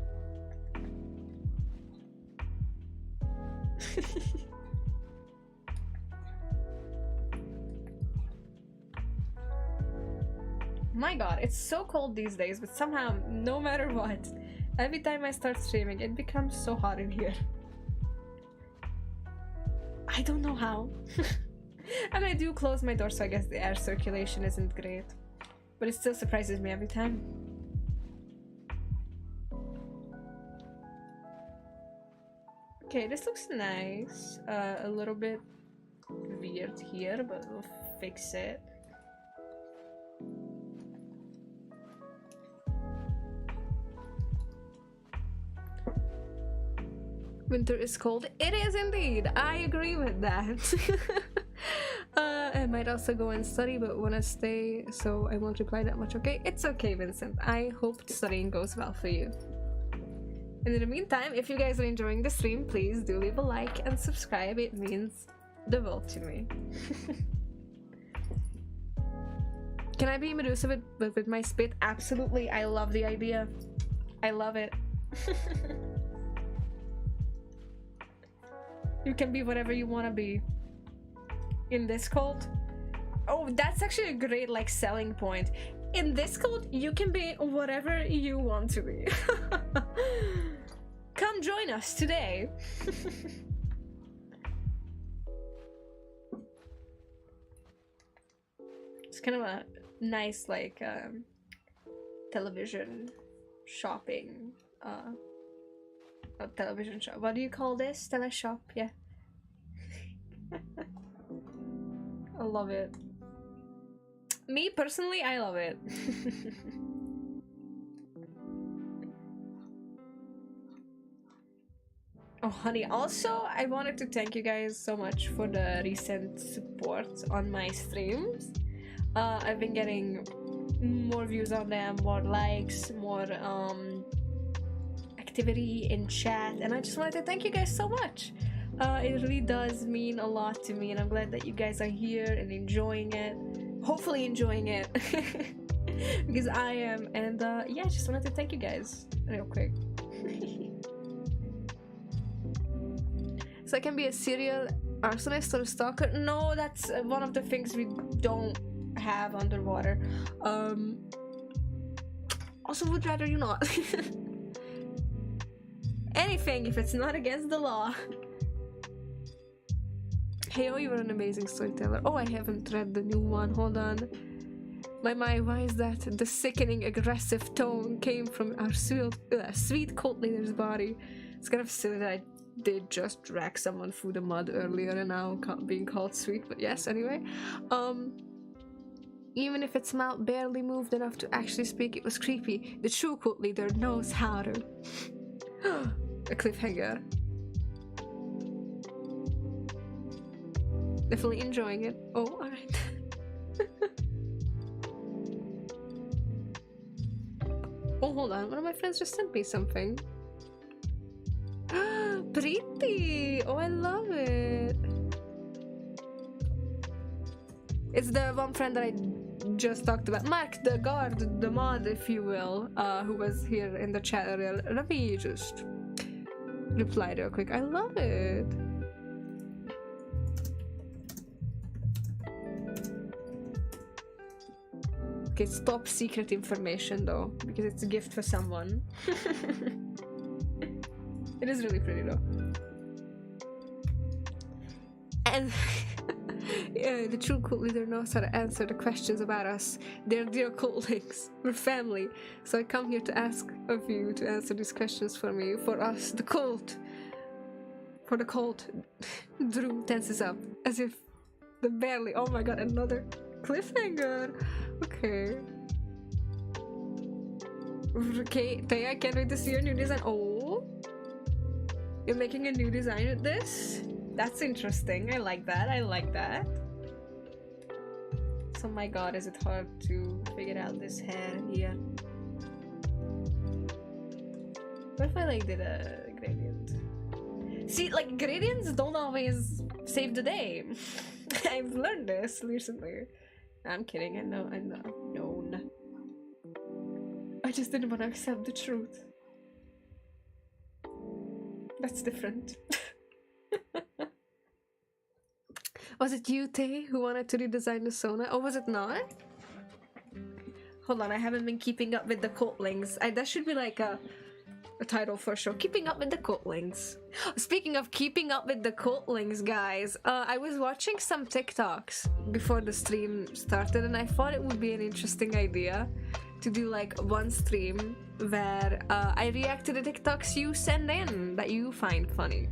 My god, it's so cold these days, but somehow, no matter what, every time I start streaming, it becomes so hot in here. I don't know how. And I do close my door, so I guess the air circulation isn't great. But it still surprises me every time. Okay, this looks nice. A little bit weird here, but we'll fix it. Winter is cold. It is indeed. I agree with that. I might also go and study, but want to stay, so I won't reply that much. Okay, it's okay, Vincent. I hope studying goes well for you. And in the meantime, if you guys are enjoying the stream, please do leave a like and subscribe. It means the world to me. Can I be Medusa with my spit? Absolutely. I love the idea. I love it. You can be whatever you want to be. In this cult? Oh, that's actually a great like selling point. In this cult, you can be whatever you want to be. Come join us today. It's kind of a nice like television shopping television shop. What do you call this? Teleshop, yeah. I love it. Me personally, I love it. Oh honey, also I wanted to thank you guys so much for the recent support on my streams. I've been getting more views on them, more likes, more activity in chat, and I just wanted to thank you guys so much. It really does mean a lot to me, and I'm glad that you guys are here and enjoying it. Hopefully enjoying it. Because I am, and yeah, just wanted to thank you guys real quick. So I can be a serial arsonist or a stalker? No, that's one of the things we don't have underwater. Also would rather you not. Anything if it's not against the law. Hey, oh, you are an amazing storyteller. Oh, I haven't read the new one. Hold on. My, why is that? The sickening, aggressive tone came from our sweet cult leader's body. It's kind of silly that I did just drag someone through the mud earlier and now being called sweet, but yes, anyway. Even if its mouth barely moved enough to actually speak, it was creepy. The true cult leader knows how to. A cliffhanger. Definitely enjoying it. Oh, alright. Oh, hold on. One of my friends just sent me something. Pretty! Oh, I love it. It's the one friend that I just talked about. Mark, the guard, the mod, if you will, who was here in the chat earlier. Let me just reply real quick. I love it. Okay, it's top secret information though, because it's a gift for someone. It is really pretty though. And the true cult leader knows how to answer the questions about us. They're dear cultlings. We're family. So I come here to ask of you to answer these questions for me. For us, the cult. For the cult. Drew tenses up as if the barely. Oh my god, another cliffhanger. Okay. Okay, Taya, I can't wait to see your new design. Oh, you're making a new design with this? That's interesting. I like that. I like that. So my god, is it hard to figure out this hair here? What if I like did a gradient? See, like gradients don't always save the day. I've learned this recently. I'm kidding. I know. Known. I just didn't want to accept the truth. That's different. Was it you, Tay, who wanted to redesign the Sona? Or was it not? Hold on, I haven't been keeping up with the Cultlings. That should be like a title for a show. Keeping up with the Cultlings. Speaking of keeping up with the Cultlings, guys, I was watching some TikToks before the stream started, and I thought it would be an interesting idea to do like one stream where I react to the TikToks you send in that you find funny.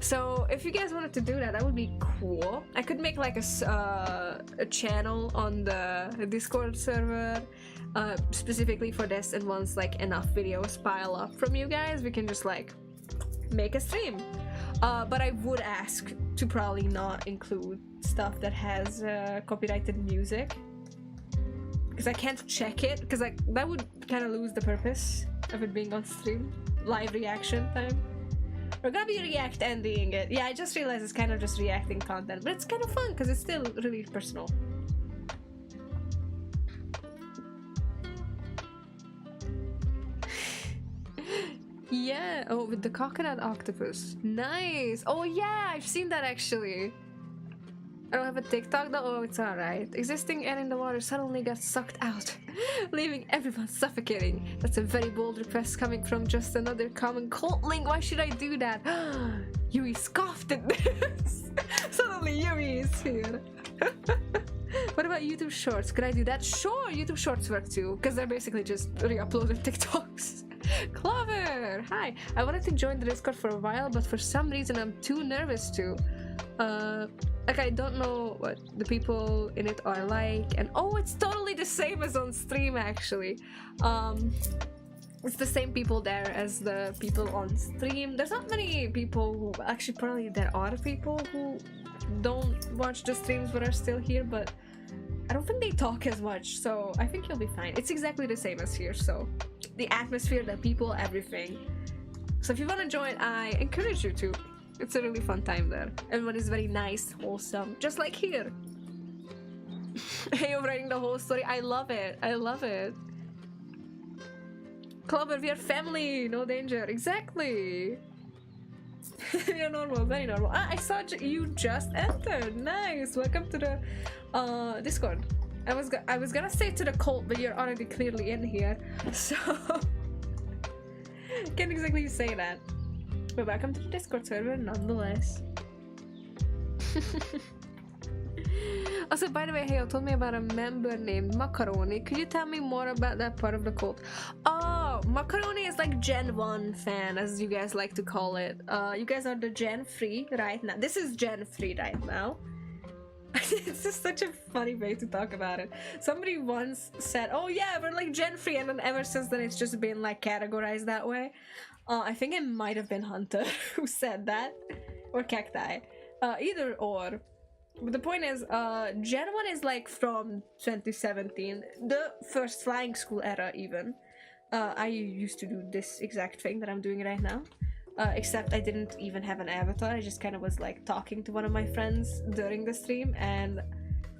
So if you guys wanted to do that, that would be cool. I could make like a channel on the Discord server specifically for this, and once like enough videos pile up from you guys, we can just like make a stream. But I would ask to probably not include stuff that has copyrighted music, because I can't check it, because like that would kind of lose the purpose of it being on stream. Live reaction time. We're gonna be react ending it. Yeah, I just realized it's kind of just reacting content, but it's kind of fun because it's still really personal. Yeah, oh, with the coconut octopus. Nice. Oh yeah, I've seen that actually. I don't have a TikTok though. Oh, it's alright. Existing air in the water suddenly got sucked out, leaving everyone suffocating. That's a very bold request coming from just another common Cultling. Why should I do that? Yui scoffed at this. Suddenly Yui is here. What about YouTube Shorts? Could I do that? Sure, YouTube Shorts work too, because they're basically just re-uploaded TikToks. Clover! Hi! I wanted to join the Discord for a while, but for some reason I'm too nervous to. Like I don't know what the people in it are like, and oh, it's totally the same as on stream actually. It's the same people there as the people on stream. There's not many people who, actually probably there are people who don't watch the streams but are still here, but I don't think they talk as much, so I think you'll be fine. It's exactly the same as here, so the atmosphere, the people, everything. So if you want to join, I encourage you to. It's a really fun time there. Everyone is very nice, wholesome, just like here. Hey, you're writing the whole story. I love it. I love it. Clover, we are family. No danger. Exactly. You're normal. Very normal. Ah, I saw you just entered. Nice. Welcome to the Discord. I was gonna say to the cult, but you're already clearly in here. So can't exactly say that. But welcome to the Discord server nonetheless. Also, by the way, Hale told me about a member named Macaroni. Could you tell me more about that part of the cult? Oh, Macaroni is like Gen 1 fan, as you guys like to call it. You guys are the Gen 3 right now. This is Gen 3 right now. It's just such a funny way to talk about it. Somebody once said, oh yeah, we're like Gen 3, and then ever since then it's just been like categorized that way. I think it might have been Hunter who said that, or Cacti, either or. But the point is, Gen 1 is like from 2017, the first flying school era even. I used to do this exact thing that I'm doing right now, except I didn't even have an avatar. I just kind of was like talking to one of my friends during the stream, and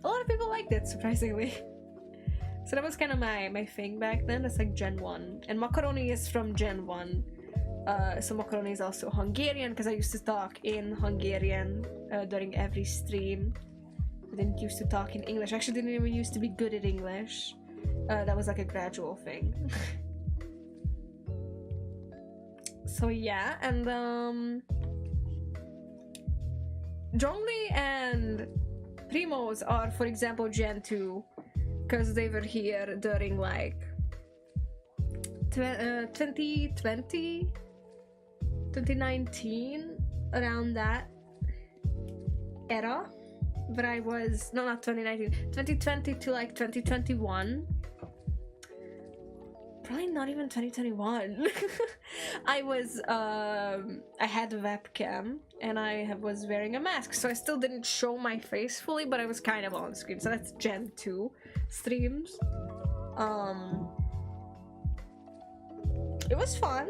a lot of people liked it, surprisingly. So that was kind of my thing back then. That's like Gen 1, and Macaroni is from Gen 1. So Macaroni is also Hungarian, because I used to talk in Hungarian during every stream. I didn't used to talk in English. I actually didn't even used to be good at English. That was like a gradual thing. So yeah, and Zhongli and Primos are, for example, Gen 2, because they were here during like 2020, 2019, around that era, but I was, no, not 2019, 2020 to like 2021. Probably not even 2021. I had a webcam and I was wearing a mask, so I still didn't show my face fully, but I was kind of on screen. So that's Gen 2 streams. It was fun.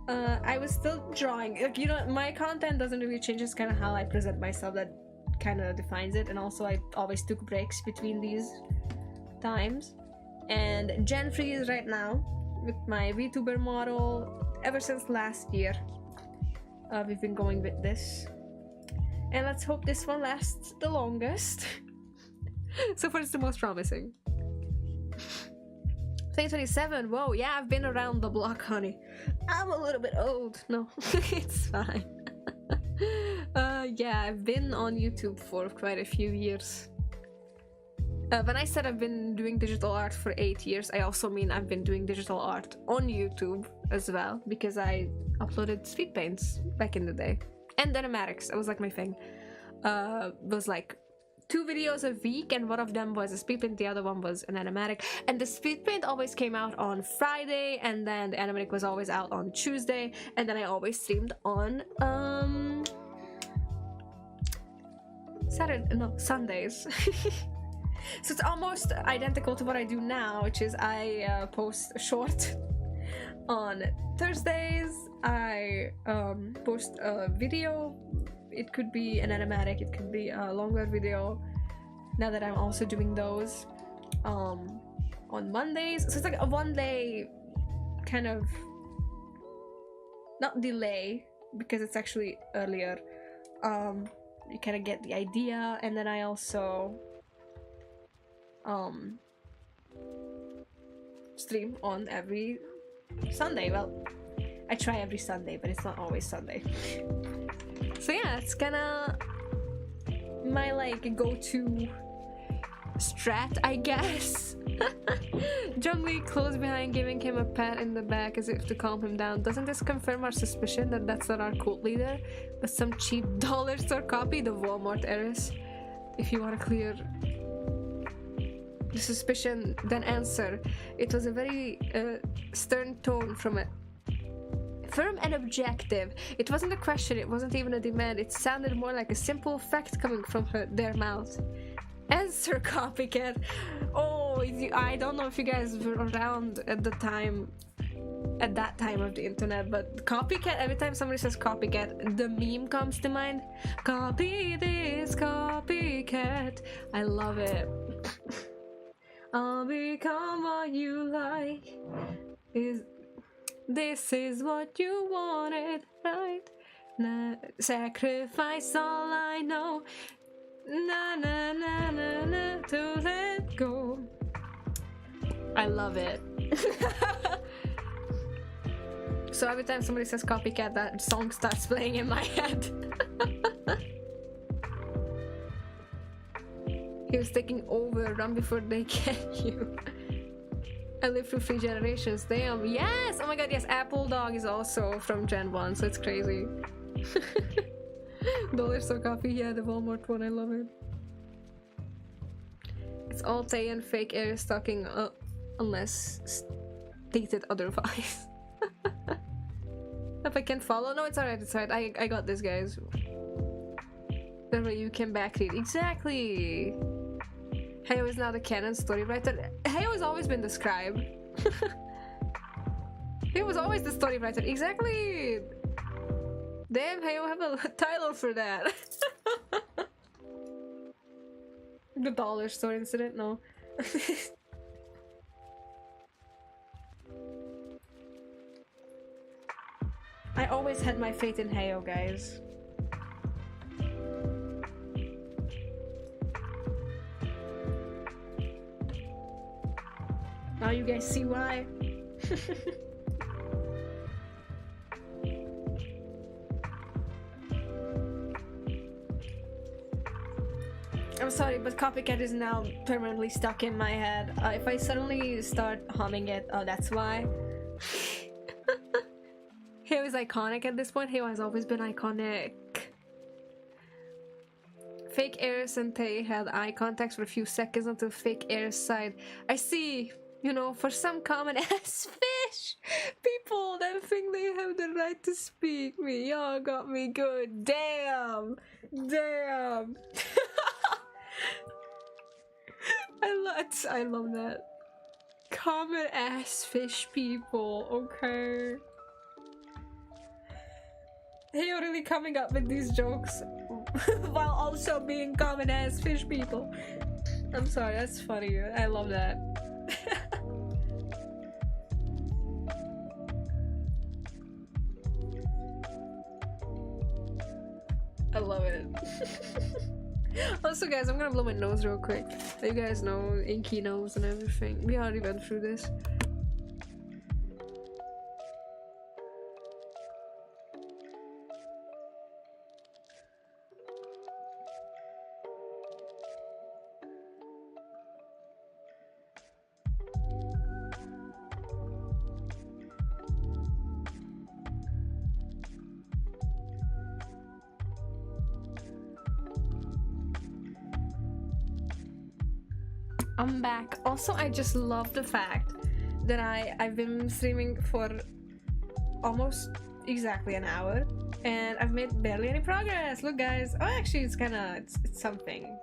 I was still drawing. Like, you know, my content doesn't really change. It's kind of how I present myself that kind of defines it. And also, I always took breaks between these times. And Gen 3 is right now with my VTuber model ever since last year. We've been going with this. And let's hope this one lasts the longest. So far, it's the most promising. 2027, whoa, yeah, I've been around the block, honey. I'm a little bit old. No, it's fine. Yeah, I've been on YouTube for quite a few years. When I said I've been doing digital art for 8 years, I also mean I've been doing digital art on YouTube as well, because I uploaded speed paints back in the day. And animatics, that was like my thing. Was like 2 videos a week, and one of them was a speed paint, the other one was an animatic. And the speed paint always came out on Friday, and then the animatic was always out on Tuesday, and then I always streamed on Sundays. So it's almost identical to what I do now, which is I post a short on Thursdays. I post a video. It could be an animatic, it could be a longer video, now that I'm also doing those on Mondays. So it's like a 1 day kind of, not delay, because it's actually earlier. You kind of get the idea. And then I also stream on every Sunday. Well, I try every Sunday, but it's not always Sunday. So yeah, it's kinda my like go-to strat, I guess. Junglee close behind, giving him a pat in the back as if to calm him down. Doesn't this confirm our suspicion that that's not our cult leader, but some cheap dollar store copy, the Walmart heiress? If you want to clear the suspicion, then answer. It was a very stern tone from it. Firm and objective. It wasn't a question, it wasn't even a demand. It sounded more like a simple fact coming from their mouth. Answer, copycat. Oh, I don't know if you guys were around at that time of the internet, but copycat, every time somebody says copycat, the meme comes to mind. Copy this, copycat. I love it. I'll become what you like. This is what you wanted, right? Nah, sacrifice all I know. Na na na na na, to let go. I love it. So every time somebody says copycat, that song starts playing in my head. He was taking over, run before they get you. I lived through 3 generations. Damn, yes! Oh my god, yes, Apple Dog is also from Gen 1, so it's crazy. Dollar store coffee, yeah, the Walmart one, I love it. It's all Tay and fake air stalking, unless stated otherwise. If I can follow? No, it's alright, it's alright. I got this, guys. That way you can backread. Exactly! Heyo is now the canon story writer. Heyo has always been the scribe. He was always the story writer. Exactly! Damn, Heyo have a title for that. The dollar store incident? No. I always had my faith in Heyo, guys. Now you guys see why. I'm sorry, but copycat is now permanently stuck in my head. If I suddenly start humming it, oh, that's why. Heo is iconic at this point. Heo has always been iconic. Fake Eris and Tay had eye contact for a few seconds until Fake Eris sighed. I see. You know, for some common ass fish people that think they have the right to speak me. Y'all got me good. Damn. Damn. I love that. Common ass fish people, okay? Hey, you're really coming up with these jokes while also being common ass fish people. I'm sorry, that's funny. I love that. I love it. Also, guys, I'm gonna blow my nose real quick. You guys know, inky nose and everything. We already went through this. I'm back. Also, I just love the fact that I've been streaming for almost exactly an hour and I've made barely any progress. Look, guys. Oh, actually, it's something.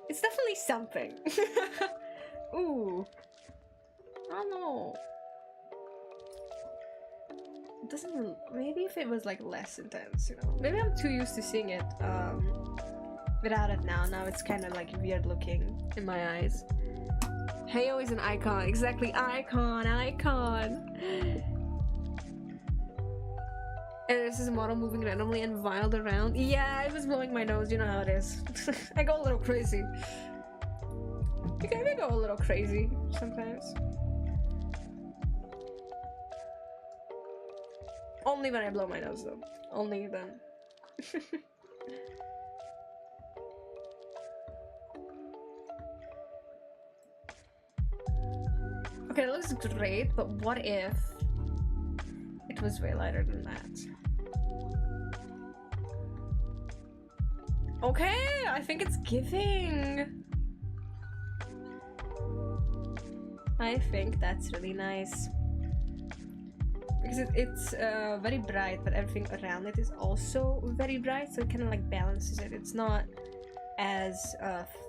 It's definitely something. Ooh. I don't know. It doesn't. Maybe if it was like less intense, you know. Maybe I'm too used to seeing it. Without it now it's kind of like weird looking in my eyes. Heyo is an icon. Exactly, icon. And this is a model moving randomly and wild around. Yeah, it was blowing my nose. You know how it is. I go a little crazy. We go a little crazy sometimes. Only when I blow my nose, though. Only then. Okay, it looks great, but what if it was way lighter than that? Okay, I think it's giving. I think that's really nice. Because it's very bright, but everything around it is also very bright, so it kind of like balances it. It's not as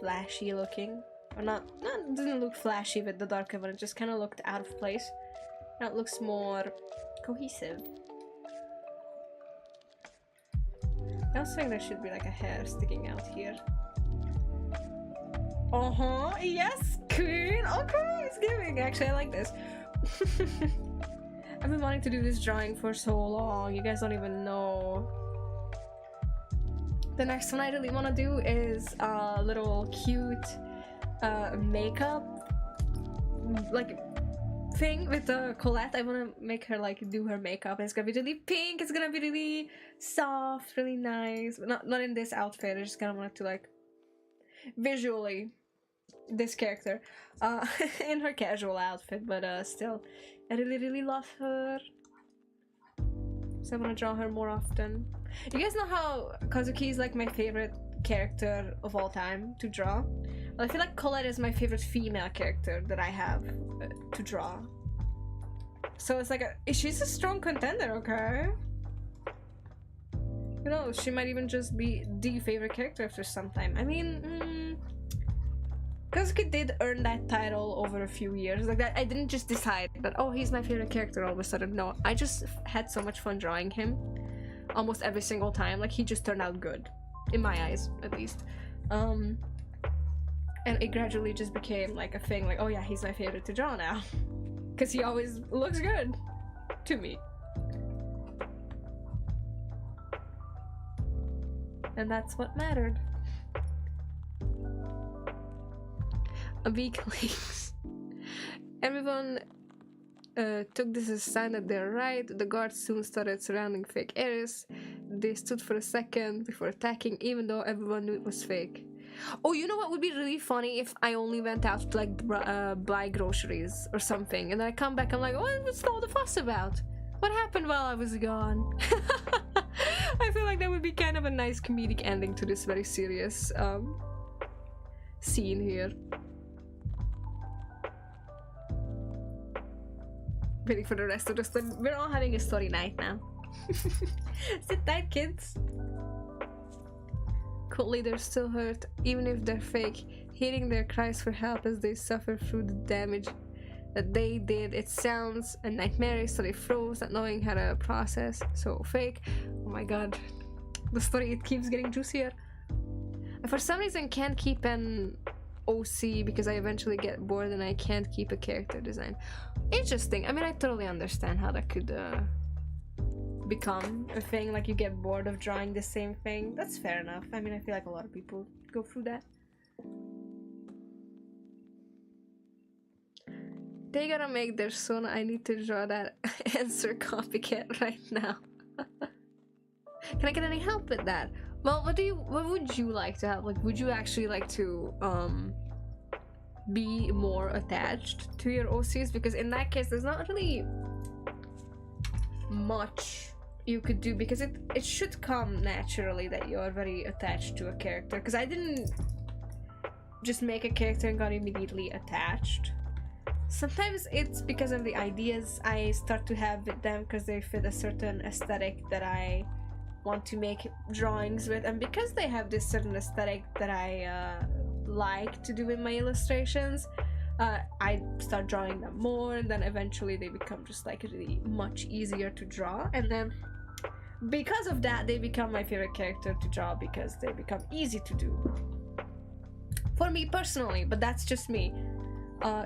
flashy looking. Or not it doesn't look flashy with the darker one, it just kind of looked out of place. Now it looks more cohesive. I also think there should be like a hair sticking out here. Yes, queen! Okay, it's giving. Actually, I like this. I've been wanting to do this drawing for so long, you guys don't even know. The next one I really want to do is a little cute makeup like thing with Colette. I want to make her like do her makeup. It's gonna be really pink, it's gonna be really soft, really nice, but not in this outfit. I just kind of wanted to like visually this character in her casual outfit, but still I really love her, so I want to draw her more often. You guys know how Kazuki is like my favorite character of all time to draw? Well, I feel like Colette is my favorite female character that I have to draw. So it's like she's a strong contender, okay? You know, she might even just be the favorite character after some time. I mean, Kazuki did earn that title over a few years. Like that, I didn't just decide that, oh, he's my favorite character all of a sudden. No, I just had so much fun drawing him almost every single time. Like, he just turned out good. In my eyes, at least. And it gradually just became like a thing, like, oh yeah, he's my favorite to draw now. Because he always looks good to me. And that's what mattered. Weaklings. Everyone took this as a sign that they're right. The guards soon started surrounding fake Eris. They stood for a second before attacking, even though everyone knew it was fake. Oh, you know what would be really funny if I only went out to like buy groceries or something, and then I come back, I'm like, what's all the fuss about? What happened while I was gone? I feel like that would be kind of a nice comedic ending to this very serious scene here. waiting for the rest of the story. We're all having a story night now. Sit tight, kids. Cult leaders still hurt, even if they're fake. Hearing their cries for help as they suffer through the damage that they did. It sounds a nightmare, so they froze, not knowing how to process. So fake. Oh my god. The story, it keeps getting juicier. I for some reason can't keep an OC because I eventually get bored and I can't keep a character design. Interesting. I mean, I totally understand how that could become a thing, like you get bored of drawing the same thing. That's fair enough. I mean, I feel like a lot of people go through that. They gotta make their son. I need to draw that answer copycat right now. Can I get any help with that? Well, what would you like to have? Like, would you actually like to be more attached to your OCs? Because in that case, there's not really much you could do, because it should come naturally that you're very attached to a character. Because I didn't just make a character and got immediately attached. Sometimes it's because of the ideas I start to have with them, because they fit a certain aesthetic that I want to make drawings with, and because they have this certain aesthetic that I like to do in my illustrations, I start drawing them more, and then eventually they become just like really much easier to draw, and then because of that they become my favorite character to draw because they become easy to do for me personally. But that's just me.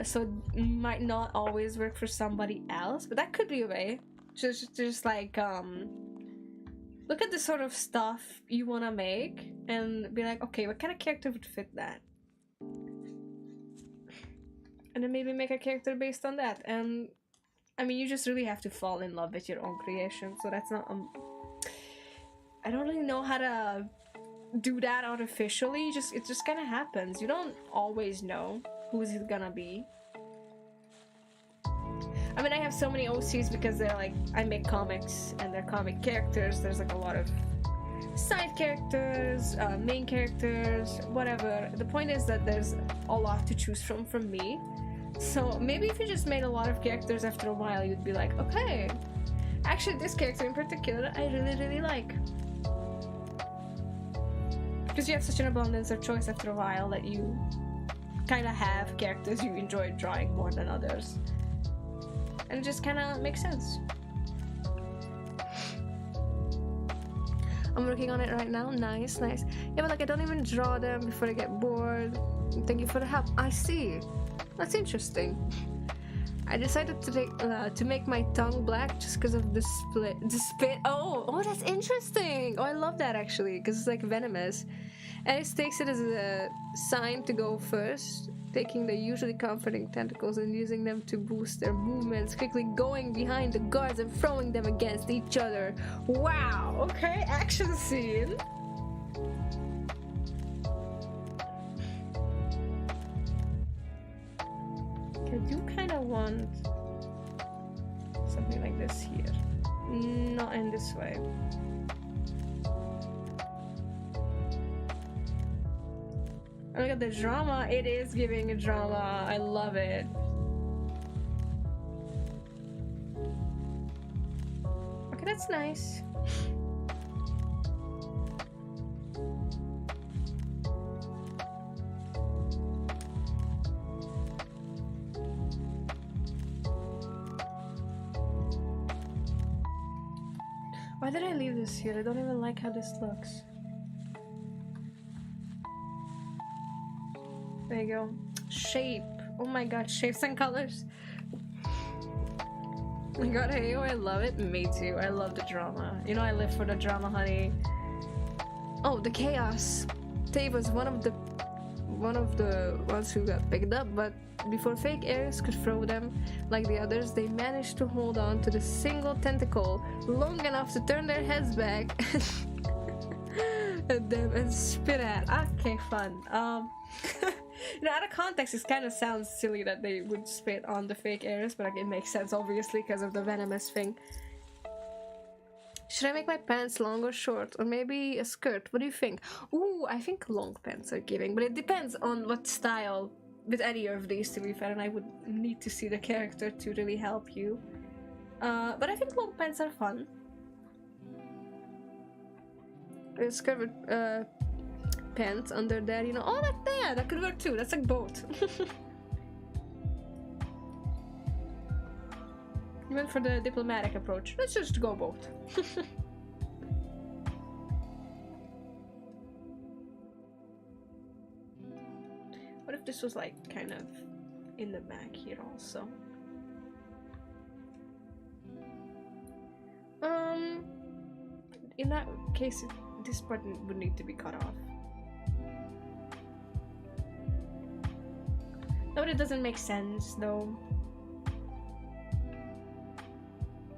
So it might not always work for somebody else, but that could be a way. Just like look at the sort of stuff you want to make and be like, okay, what kind of character would fit that? And then maybe make a character based on that. And I mean, you just really have to fall in love with your own creation. So that's not I don't really know how to do that artificially. It just kind of happens. You don't always know who's it gonna be. I mean, I have so many OCs because they're like, I make comics and they're comic characters. There's like a lot of side characters, main characters, whatever. The point is that there's a lot to choose from me. So maybe if you just made a lot of characters, after a while you'd be like, okay, actually this character in particular I really like. Because you have such an abundance of choice after a while that you kind of have characters you enjoy drawing more than others. And it just kind of makes sense. I'm working on it right now. Nice. Yeah, but like I don't even draw them before I get bored. Thank you for the help. I see. That's interesting. I decided to make my tongue black just because of the spit. Oh, that's interesting. Oh, I love that actually, because it's like venomous. Alice takes it as a sign to go first, taking the usually comforting tentacles and using them to boost their movements, quickly going behind the guards and throwing them against each other. Wow, okay, action scene. I do kind of want something like this here. Not in this way. Oh, look at the drama. It is giving a drama. I love it. Okay, that's nice. Why did I leave this here? I don't even like how this looks. There you go. Shape. Oh my god, shapes and colors. Oh my god, hey, I love it. Me too. I love the drama. You know, I live for the drama, honey. Oh, the chaos. Dave was one of the ones who got picked up, but before fake Ares could throw them like the others, they managed to hold on to the single tentacle long enough to turn their heads back at them and spit at. Okay, fun. You know, out of context, it kind of sounds silly that they would spit on the fake Ares, but like, it makes sense obviously because of the venomous thing. Should I make my pants long or short? Or maybe a skirt? What do you think? Ooh, I think long pants are giving, but it depends on what style with any of these, to be fair, and I would need to see the character to really help you. But I think long pants are fun. A skirt with pants under there, you know. Oh, that could work too. That's like both. You went for the diplomatic approach. Let's just go both. What if this was like kind of in the back here also? In that case, this button would need to be cut off. No, it doesn't make sense though.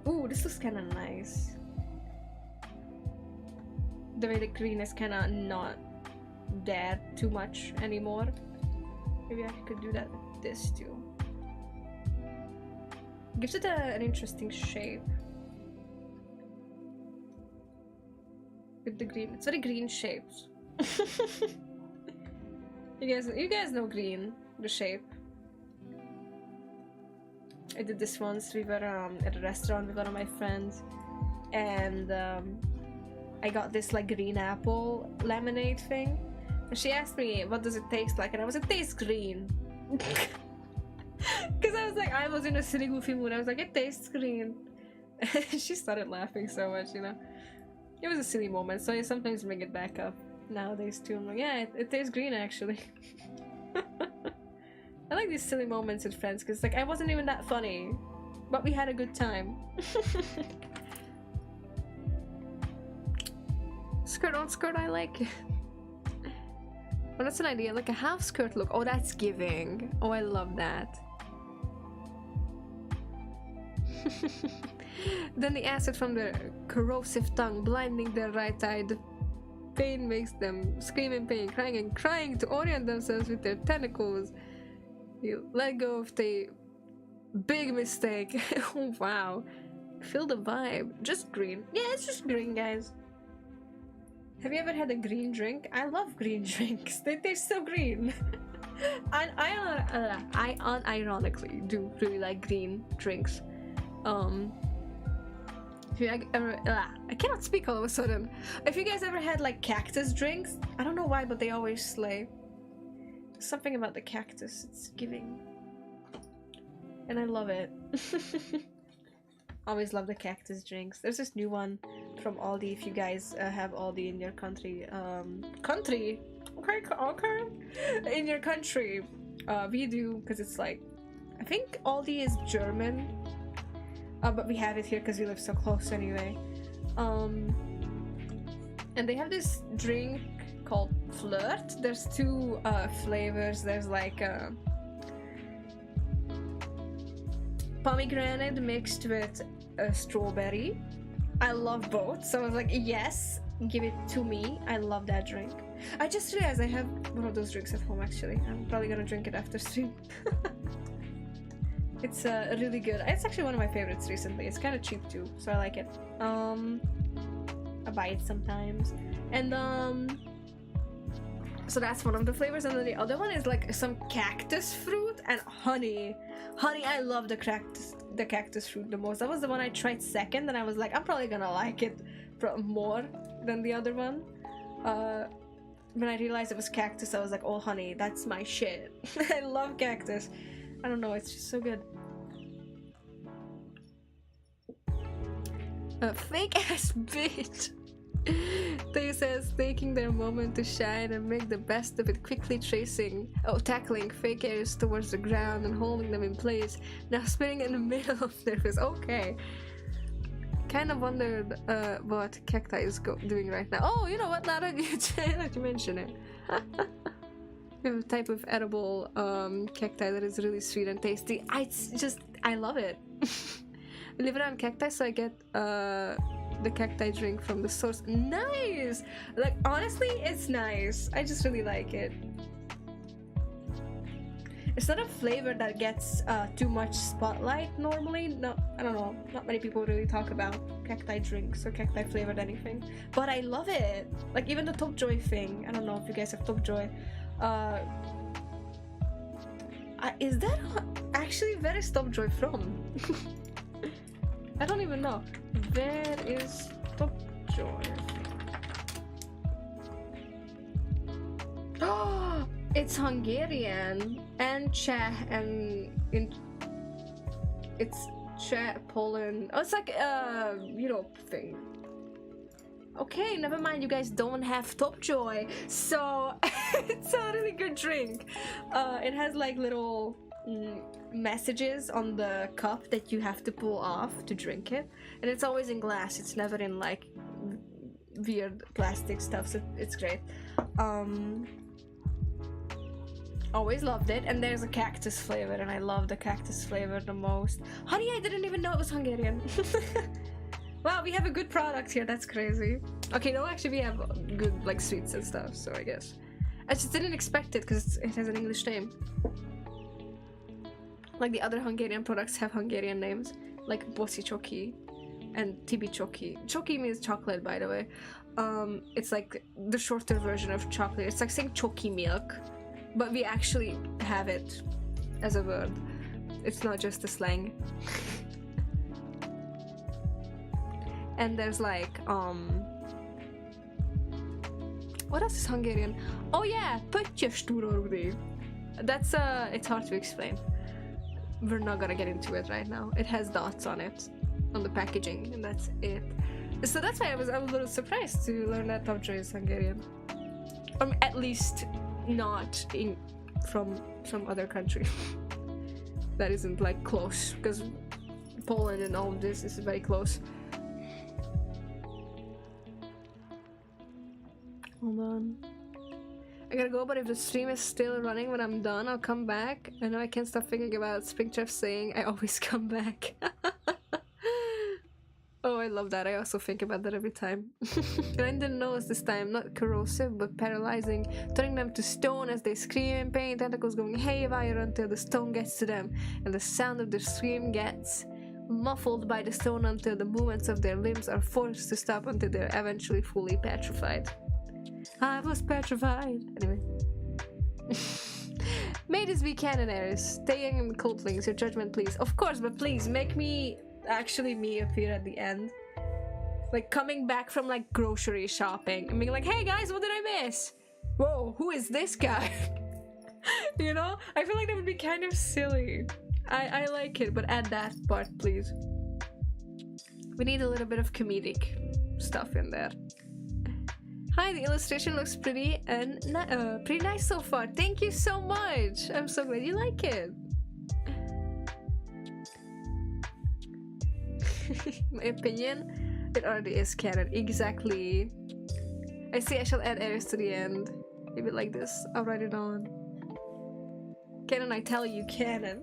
Ooh, this looks kind of nice. The way the green is kind of not there too much anymore. Maybe I could do that with this too. Gives it an interesting shape. With the green, it's very green shaped. You guys know green, the shape. I did this once. We were at a restaurant with one of my friends, and I got this like green apple lemonade thing, and she asked me what does it taste like, and I was like, it tastes green. Because I was like, I was in a silly goofy mood. I was like, it tastes green. She started laughing so much, you know. It was a silly moment, so I sometimes bring it back up nowadays too. I'm like, yeah, it tastes green actually. I like these silly moments with friends because like I wasn't even that funny, but we had a good time. Skirt on skirt, I like it. Well, that's an idea, like a half skirt look. Oh, that's giving. Oh, I love that. Then the acid from the corrosive tongue blinding their right eye. The pain makes them scream in pain, crying and crying to orient themselves with their tentacles. You let go of the big mistake. Oh, wow. Feel the vibe. Just green. Yeah, it's just green, guys. Have you ever had a green drink? I love green drinks. They taste so green. I unironically do really like green drinks. If you ever, I cannot speak all of a sudden. If you guys ever had like cactus drinks, I don't know why, but they always slay. There's something about the cactus, it's giving. And I love it. Always love the cactus drinks. There's this new one from Aldi, if you guys have Aldi in your country. Okay. In your country. We do, because it's like, I think Aldi is German. But we have it here because we live so close anyway. And they have this drink called Flirt. There's two flavors. There's like pomegranate mixed with strawberry. I love both, so I was like, yes, give it to me. I love that drink. I just realized I have one of those drinks at home actually. I'm probably gonna drink it after stream. It's really good. It's actually one of my favorites recently. It's kind of cheap too, so I like it. I buy it sometimes. And so that's one of the flavors, and then the other one is like some cactus fruit and honey. Honey, I love the cactus fruit the most. That was the one I tried second, and I was like, I'm probably gonna like it more than the other one. When I realized it was cactus, I was like, oh honey, that's my shit. I love cactus. I don't know, it's just so good. A fake ass bitch. They says taking their moment to shine and make the best of it, quickly tackling fake airs towards the ground and holding them in place. Now spinning in the middle of their face. Okay. Kind of wondered what cacti is doing right now. Oh, you know what? Now that you mention it. We have a type of edible cacti that is really sweet and tasty. I love it. We live around cacti, so I get the cacti drink from the source. Nice! Like, honestly, it's nice. I just really like it. It's not a flavor that gets too much spotlight normally. No, I don't know. Not many people really talk about cacti drinks or cacti flavored anything. But I love it. Like, even the Top Joy thing. I don't know if you guys have Top Joy. Is that actually where is Top Joy from? I don't even know. Where is Top Joy? Oh, it's Hungarian and Czech and it's Czech, Poland. Oh, it's like a Europe thing. Okay, never mind. You guys don't have Top Joy, so it's a really good drink. It has like little messages on the cup that you have to pull off to drink it, and it's always in glass. It's never in like weird plastic stuff. So it's great. Always loved it. And there's a cactus flavor, and I love the cactus flavor the most. Honey, I didn't even know it was Hungarian. Wow, we have a good product here. That's crazy. Okay, no, actually we have good like sweets and stuff, so I guess I just didn't expect it because it has an English name. Like the other Hungarian products have Hungarian names, like Bosi Choki and Tibi Choki. Choki means chocolate, by the way. It's like the shorter version of chocolate. It's like saying Choki milk, but we actually have it as a word. It's not just a slang. And there's like what else is Hungarian? Oh yeah, pöttyös túrórudi. That's it's hard to explain. We're not gonna get into it right now. It has dots on it, on the packaging, and that's it. So that's why I was a little surprised to learn that Top Joy is Hungarian. At least not from some other country that isn't like close, because Poland and all of this is very close. Hold on. I gotta go, but if the stream is still running when I'm done, I'll come back. I know I can't stop thinking about Springtrap saying I always come back. Oh, I love that. I also think about that every time. Grind the nose this time, not corrosive, but paralyzing, turning them to stone as they scream in pain, tentacles going haywire until the stone gets to them, and the sound of their scream gets muffled by the stone until the movements of their limbs are forced to stop until they're eventually fully petrified. I was petrified. Anyway. May this be Canaries. Staying in Cultlings, your judgment please. Of course, but please make me appear at the end. Like coming back from like grocery shopping and being like, hey guys, what did I miss? Whoa, who is this guy? You know? I feel like that would be kind of silly. I like it, but add that part, please. We need a little bit of comedic stuff in there. Hi, the illustration looks pretty and pretty nice so far. Thank you so much. I'm so glad you like it. My opinion, it already is canon. Exactly. I see I shall add Ares to the end. Maybe like this. I'll write it on. Canon, I tell you, canon.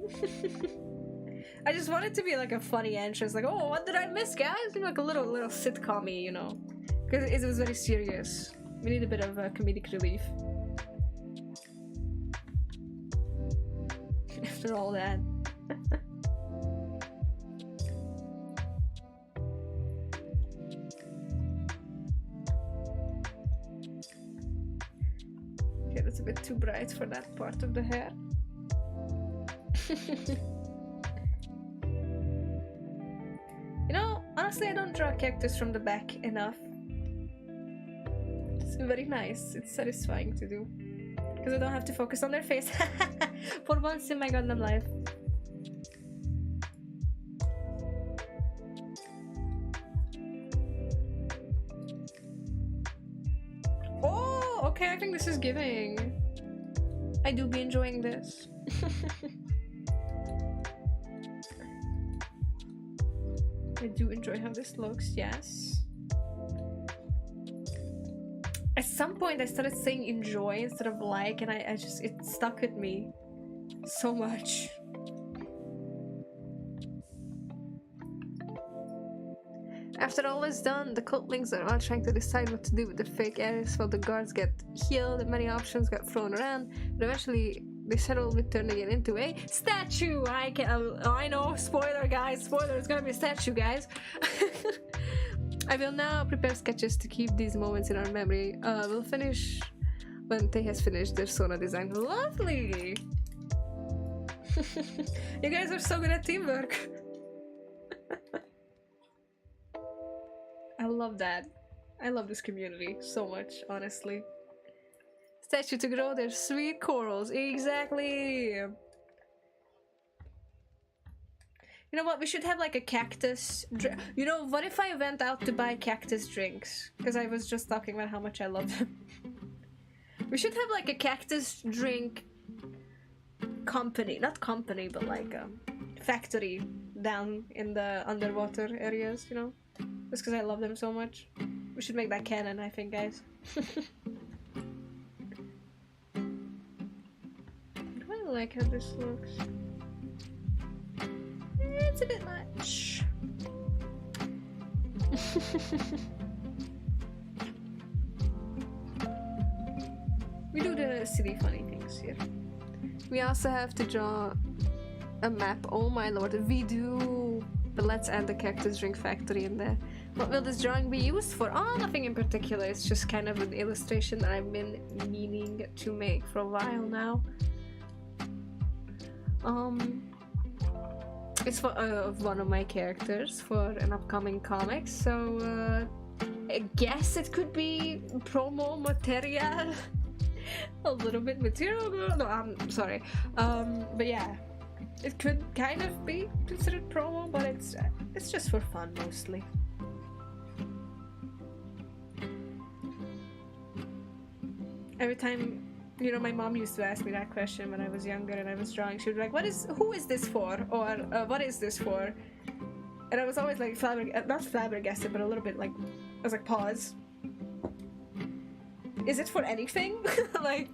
I just want it to be like a funny entrance. Like, oh, what did I miss, guys? Like a little sitcom-y, you know. Because it was very serious. We need a bit of comedic relief. After all that. Okay, that's a bit too bright for that part of the hair. You know, honestly, I don't draw characters from the back enough. It's very nice. It's satisfying to do. Because I don't have to focus on their face. For once in my Gundam life. Oh, okay, I think this is giving. I do be enjoying this. I do enjoy how this looks, yes. At some point I started saying enjoy instead of like, and I just, it stuck with me so much. After all is done, the cultlings are all trying to decide what to do with the fake Ares while the guards get healed and many options get thrown around, but eventually they settle with turning it into a statue. I know, spoiler guys, spoiler, it's gonna be a statue, guys. I will now prepare sketches to keep these moments in our memory. We'll finish when Tay has finished their Sona design. Lovely! You guys are so good at teamwork. love that. I love this community so much, honestly. Statue to grow their sweet corals. Exactly. You know what? We should have like a cactus. You know, what if I went out to buy cactus drinks? Because I was just talking about how much I love them. We should have like a cactus drink company. Not company, but like a factory down in the underwater areas, you know? Just because I love them so much. We should make that canon, I think, guys. Do I like how this looks? It's a bit much. We do the silly funny things here. We also have to draw a map. Oh my lord, we do. But let's add the cactus drink factory in there. What will this drawing be used for? Oh, nothing in particular. It's just kind of an illustration that I've been meaning to make for a while now. It's for one of my characters for an upcoming comic, so I guess it could be promo material. A little bit material. No, I'm sorry. But yeah, it could kind of be considered promo, but it's just for fun mostly. Every time, you know, my mom used to ask me that question when I was younger and I was drawing. She would be like, who is this for? Or what is this for? And I was always like not flabbergasted, but a little bit like, I was like, pause. Is it for anything? Like,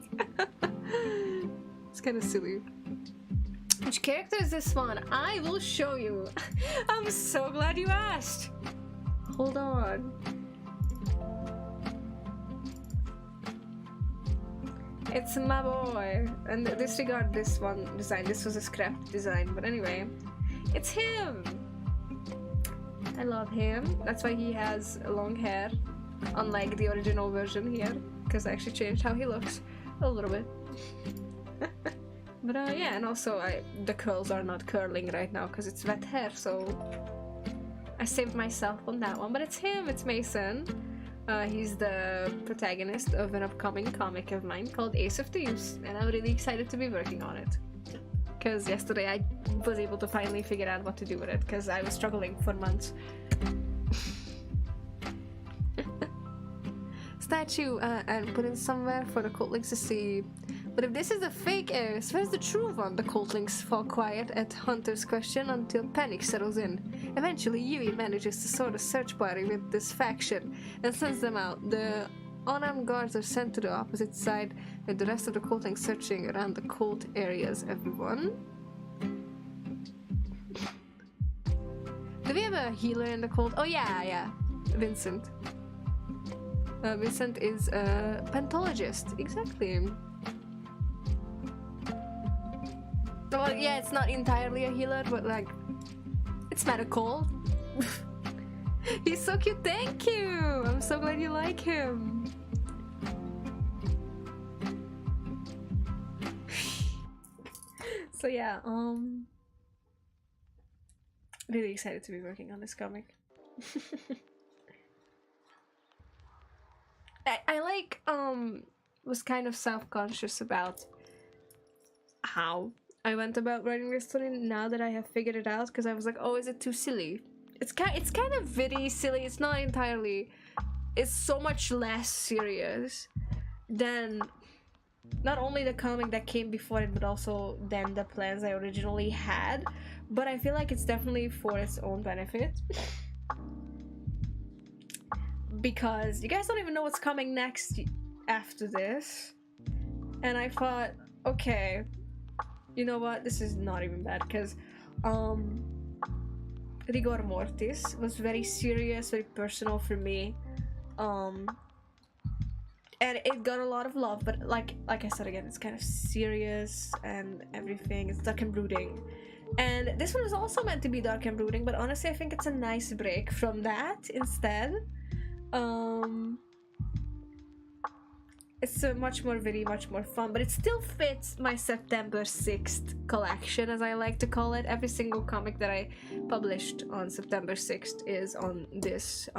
it's kind of silly. Which character is this one? I will show you. I'm so glad you asked. Hold on. It's my boy. And disregard this one design. This was a scrap design. But anyway, it's him. I love him. That's why he has long hair. Unlike the original version here. Because I actually changed how he looks. A little bit. But yeah, and also the curls are not curling right now because it's wet hair. So I saved myself on that one. But it's him. It's Mason. He's the protagonist of an upcoming comic of mine called Ace of Thieves, and I'm really excited to be working on it. Because yesterday I was able to finally figure out what to do with it, because I was struggling for months. Statue and put in somewhere for the Cultlings to see. But if this is a fake Ace, where's the true one? The Cultlings fall quiet at Hunter's question until panic settles in. Eventually, Yui manages to sort a search party with this faction and sends them out. The unarmed guards are sent to the opposite side, with the rest of the Cultlings searching around the cult areas. Everyone. Do we have a healer in the cult? Oh yeah, Vincent. Vincent is a pentologist. Exactly. Well, yeah, it's not entirely a healer, but like, it's medical. He's so cute. Thank you. I'm so glad you like him. So yeah, really excited to be working on this comic. I like was kind of self-conscious about how I went about writing this story now that I have figured it out, because I was like, oh, is it too silly? It's kind of very silly. It's not entirely. It's so much less serious than not only the comic that came before it, but also than the plans I originally had. But I feel like it's definitely for its own benefit. Because you guys don't even know what's coming next after this. And I thought, okay, you know what? This is not even bad, because Rigor Mortis was very serious, very personal for me. And it got a lot of love, but like I said again, it's kind of serious and everything. It's dark and brooding. And this one was also meant to be dark and brooding, but honestly I think it's a nice break It's a much more fun, but it still fits my September 6th collection, as I like to call it. Every single comic that I published on September 6th is on this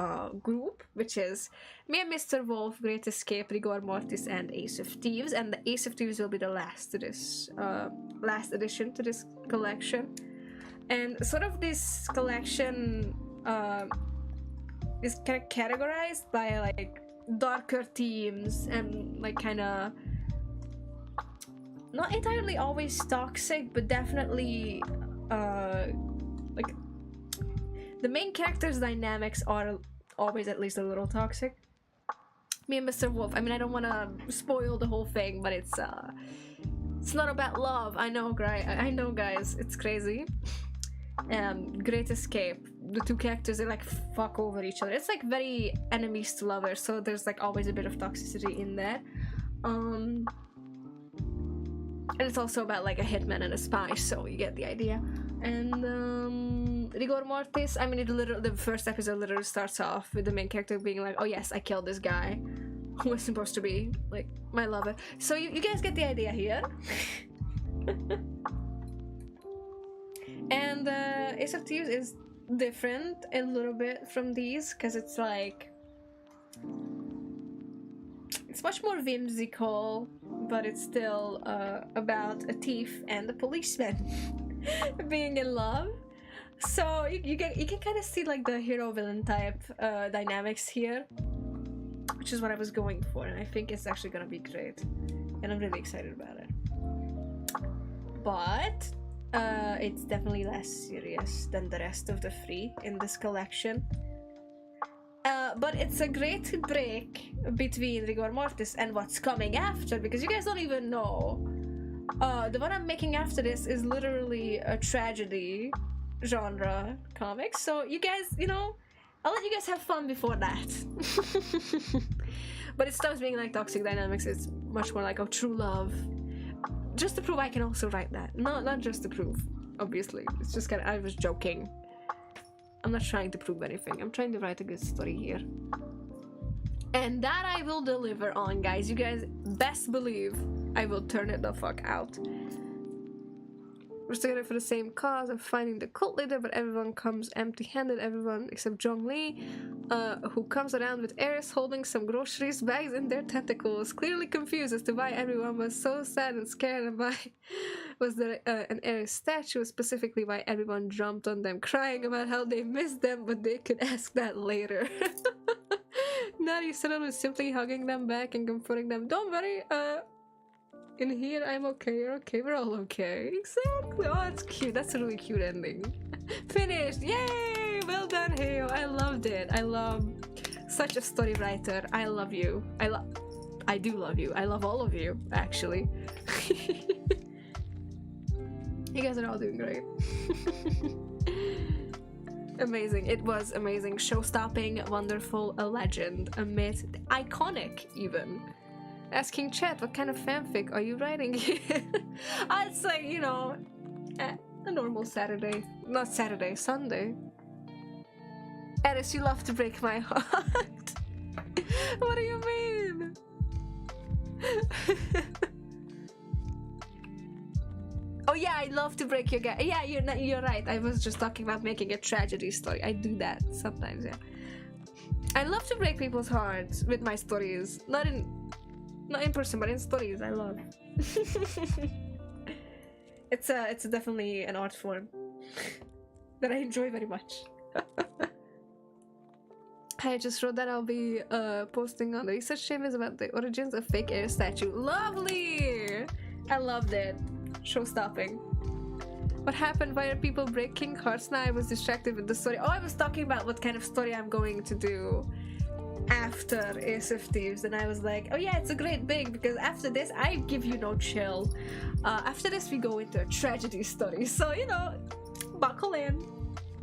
group, which is me and Mr. Wolf, Great Escape, Rigor Mortis, and Ace of Thieves. And the Ace of Thieves will be the last addition to this collection. And sort of this collection is kind of categorized by like darker themes and like kind of not entirely always toxic, but definitely like the main characters' dynamics are always at least a little toxic. Me and Mr. Wolf, I mean, I don't want to spoil the whole thing, but it's not about love. I know, guys, it's crazy. Great Escape, the two characters, they like fuck over each other. It's like very enemies to lovers, so there's like always a bit of toxicity in there. And it's also about like a hitman and a spy, so you get the idea. And Rigor Mortis, I mean, the first episode literally starts off with the main character being like, oh yes, I killed this guy who was supposed to be like my lover. So you guys get the idea here. And Ace of Thieves is different a little bit from these, because it's like it's much more whimsical, but it's still about a thief and a policeman being in love. So you can kind of see like the hero villain type dynamics here, which is what I was going for, and I think it's actually gonna be great, and I'm really excited about it. But it's definitely less serious than the rest of the three in this collection. But it's a great break between Rigor Mortis and what's coming after, because you guys don't even know. The one I'm making after this is literally a tragedy genre comic, so you guys, you know, I'll let you guys have fun before that. But it stops being like toxic dynamics, it's much more like, oh, true love. Just to prove I can also write that. No, not just to prove, obviously. It's just kind of, I was joking. I'm not trying to prove anything. I'm trying to write a good story here. And that I will deliver on, guys. You guys best believe I will turn it the fuck out. We're together for the same cause of finding the cult leader, but everyone comes empty-handed, everyone except Zhongli, who comes around with Eris holding some groceries bags in their tentacles, clearly confused as to why everyone was so sad and scared, and why was there an Eris statue, specifically why everyone jumped on them, crying about how they missed them, but they could ask that later. Nari settled with simply hugging them back and comforting them. Don't worry, in here, I'm okay, you're okay, we're all okay. Exactly. Oh, that's cute. That's a really cute ending. Finished. Yay! Well done, Heo. I loved it. I love such a story writer. I love you. I do love you. I love all of you, actually. You guys are all doing great. Amazing. It was amazing. Show-stopping, wonderful, a legend, a myth, iconic even. Asking chat, what kind of fanfic are you writing here? It's like, you know, a normal Saturday. Not Saturday, Sunday. Eris, you love to break my heart. What do you mean? Oh yeah, I love to break your guy. Yeah, you're right. I was just talking about making a tragedy story. I do that sometimes, yeah. I love to break people's hearts with my stories. Not in person, but in stories. I love. It's definitely an art form that I enjoy very much. I just wrote that I'll be posting on the research chambers about the origins of fake air statue. Lovely! I loved it. Show-stopping. What happened? Why are people breaking hearts now? I was distracted with the story. Oh, I was talking about what kind of story I'm going to do after Ace of Thieves, and I was like, oh yeah, it's a great big, because after this I give you no chill. After this we go into a tragedy story, so you know, buckle in.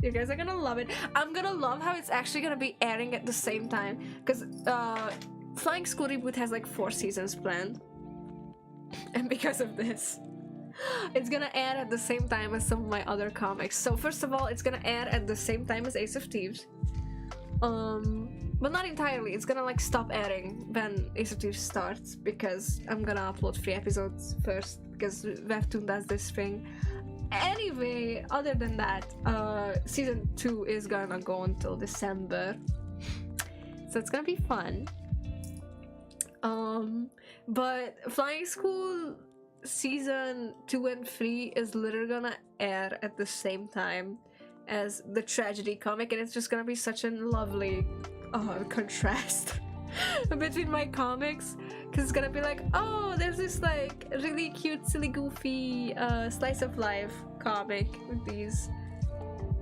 You guys are gonna love it. I'm gonna love how it's actually gonna be airing at the same time, because Flying School Reboot has like 4 seasons planned, and because of this it's gonna air at the same time as some of my other comics. So first of all, it's gonna air at the same time as Ace of Thieves. but not entirely. It's gonna like stop airing when Ace starts because I'm gonna upload 3 episodes first because Webtoon does this thing. Anyway, other than that, season 2 is gonna go until December, so it's gonna be fun. But Flying School season 2 and 3 is literally gonna air at the same time as the Tragedy comic, and it's just gonna be such a lovely contrast between my comics, because it's gonna be like, oh, there's this like really cute, silly, goofy slice of life comic with these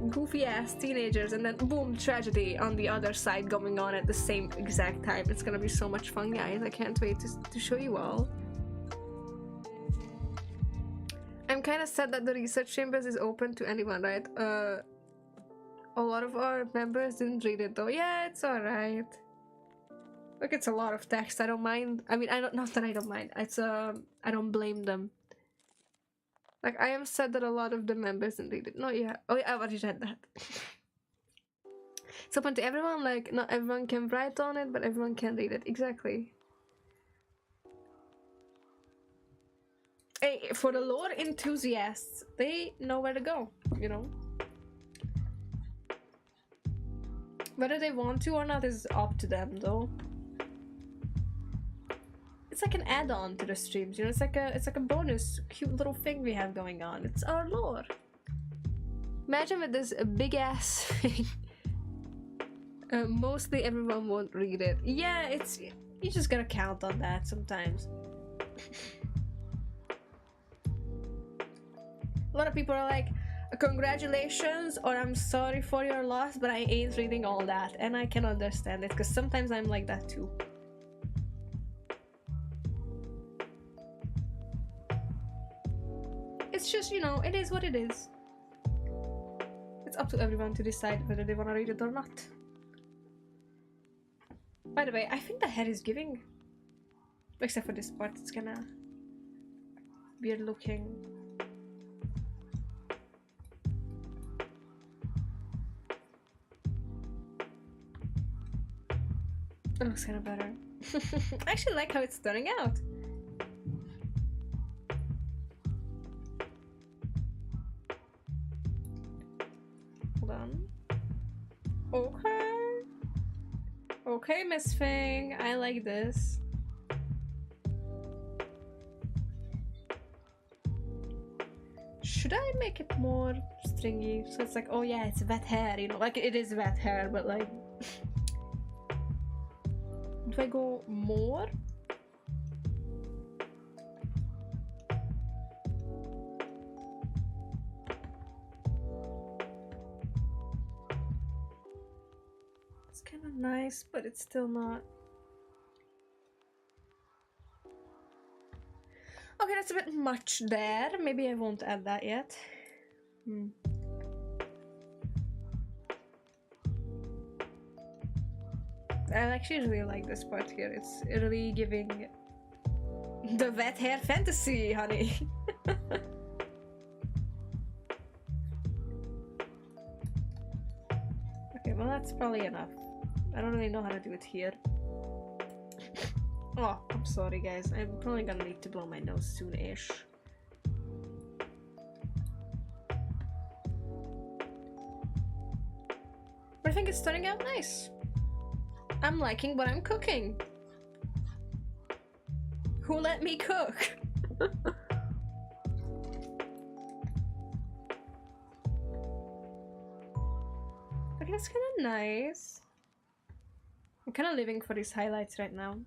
goofy ass teenagers, and then boom, Tragedy on the other side going on at the same exact time. It's gonna be so much fun, guys. I can't wait to show you all. I'm kind of sad that the research chambers is open to anyone, right? A lot of our members didn't read it though. Yeah, it's alright. Look, it's a lot of text. I don't mind. I mean, not that I don't mind. It's I don't blame them. Like, I am sad that a lot of the members didn't read it. No, yeah. Oh yeah, I already read that. It's open to everyone. Like, not everyone can write on it, but everyone can read it. Exactly. Hey, for the lore enthusiasts, they know where to go, you know? Whether they want to or not is up to them, though. It's like an add-on to the streams, you know? It's like a bonus, cute little thing we have going on. It's our lore. Imagine with this big ass thing. Mostly everyone won't read it. Yeah, you just gotta count on that sometimes. A lot of people are like, congratulations, or I'm sorry for your loss, but I ain't reading all that, and I can understand it because sometimes I'm like that too. It's just, you know, it is what it is. It's up to everyone to decide whether they want to read it or not. By the way, I think the head is giving, except for this part. It's kinda weird looking. It looks kind of better. I actually like how it's turning out. Hold on. Okay. Okay, Miss Fang. I like this. Should I make it more stringy? So it's like, oh yeah, it's wet hair, you know? Like, it is wet hair, but like... Do I go more? It's kind of nice, but it's still not. Okay, that's a bit much there. Maybe I won't add that yet. I actually really like this part here. It's really giving the wet hair fantasy, honey. Okay, well that's probably enough. I don't really know how to do it here. Oh, I'm sorry guys. I'm probably gonna need to blow my nose soon-ish. But I think it's turning out nice. I'm liking what I'm cooking. Who let me cook? Okay, that's kind of nice. I'm kind of living for these highlights right now.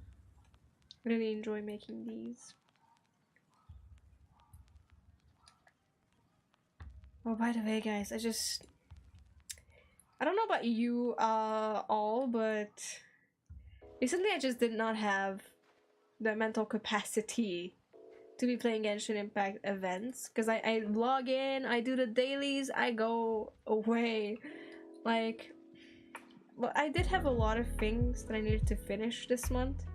Really enjoy making these. Oh, by the way, guys, I don't know about you all, but recently I just did not have the mental capacity to be playing Genshin Impact events, because I log in, I do the dailies, I go away. Like, well, I did have a lot of things that I needed to finish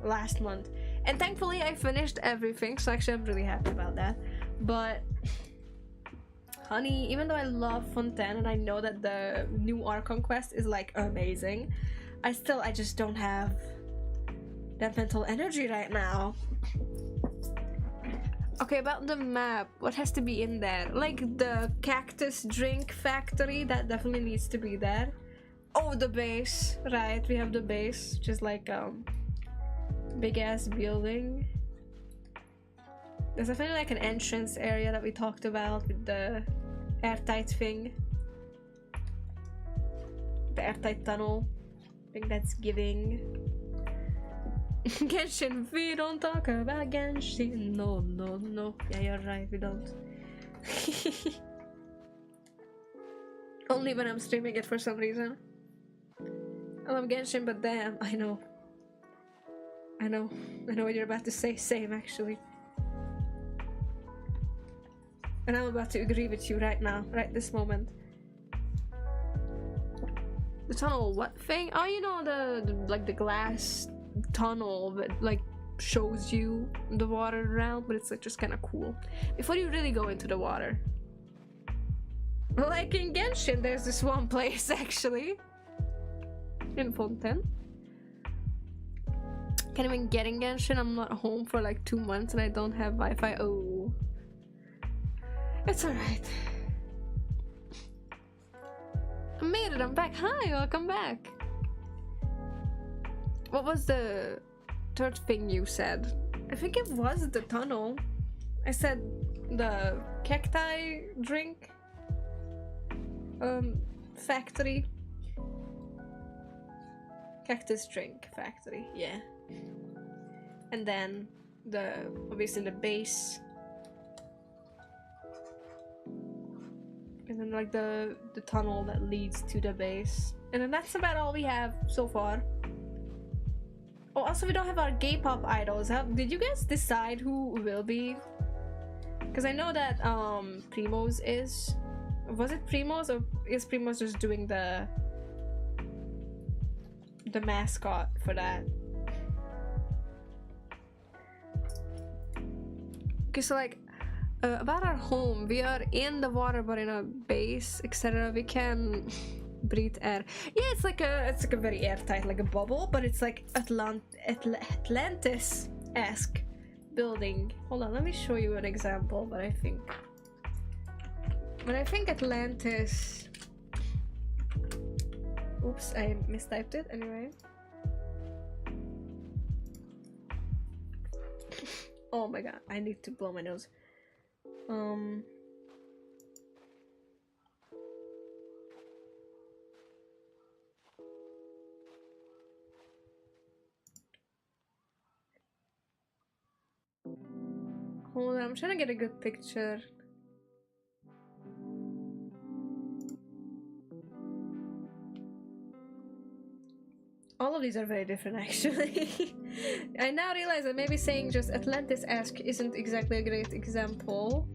last month, and thankfully I finished everything, so actually I'm really happy about that. But honey, even though I love Fontaine and I know that the new Archon quest is like amazing, I just don't have that mental energy right now. Okay, about the map, what has to be in there? Like the cactus drink factory, that definitely needs to be there. Oh, the base, right? We have the base, just like big ass building. There's definitely like an entrance area that we talked about with the airtight thing. The airtight tunnel. I think that's giving. Genshin, we don't talk about Genshin. No, no, no. Yeah, you're right, we don't. Only when I'm streaming it for some reason. I love Genshin, but damn, I know what you're about to say. Same, actually. And I'm about to agree with you right now, right this moment. The tunnel, what thing? Oh, you know, the like the glass tunnel that like shows you the water around, but it's like just kind of cool before you really go into the water. Like in Genshin, there's this one place actually in Fontaine. Can't even get in Genshin. I'm not home for like 2 months and I don't have Wi-Fi. Oh, it's alright. I made it, I'm back. Hi, welcome back. What was the third thing you said? I think it was the tunnel. I said the cacti drink factory. Cactus drink factory, yeah. And then obviously the base. And then like the tunnel that leads to the base. And then that's about all we have so far. Oh, also we don't have our gay pop idols. Did you guys decide who will be? Because I know that Primos is. Was it Primos or is Primos just doing the mascot for that? Okay, so like about our home, we are in the water but in a base, etc. We can breathe air. Yeah, it's like a very airtight, like a bubble, but it's like Atlantis-esque building. Hold on, let me show you an example. But I think Atlantis. Oops, I mistyped it anyway. Oh my god, I need to blow my nose. Hold on, I'm trying to get a good picture. All of these are very different, actually. I now realize that maybe saying just Atlantis-esque isn't exactly a great example.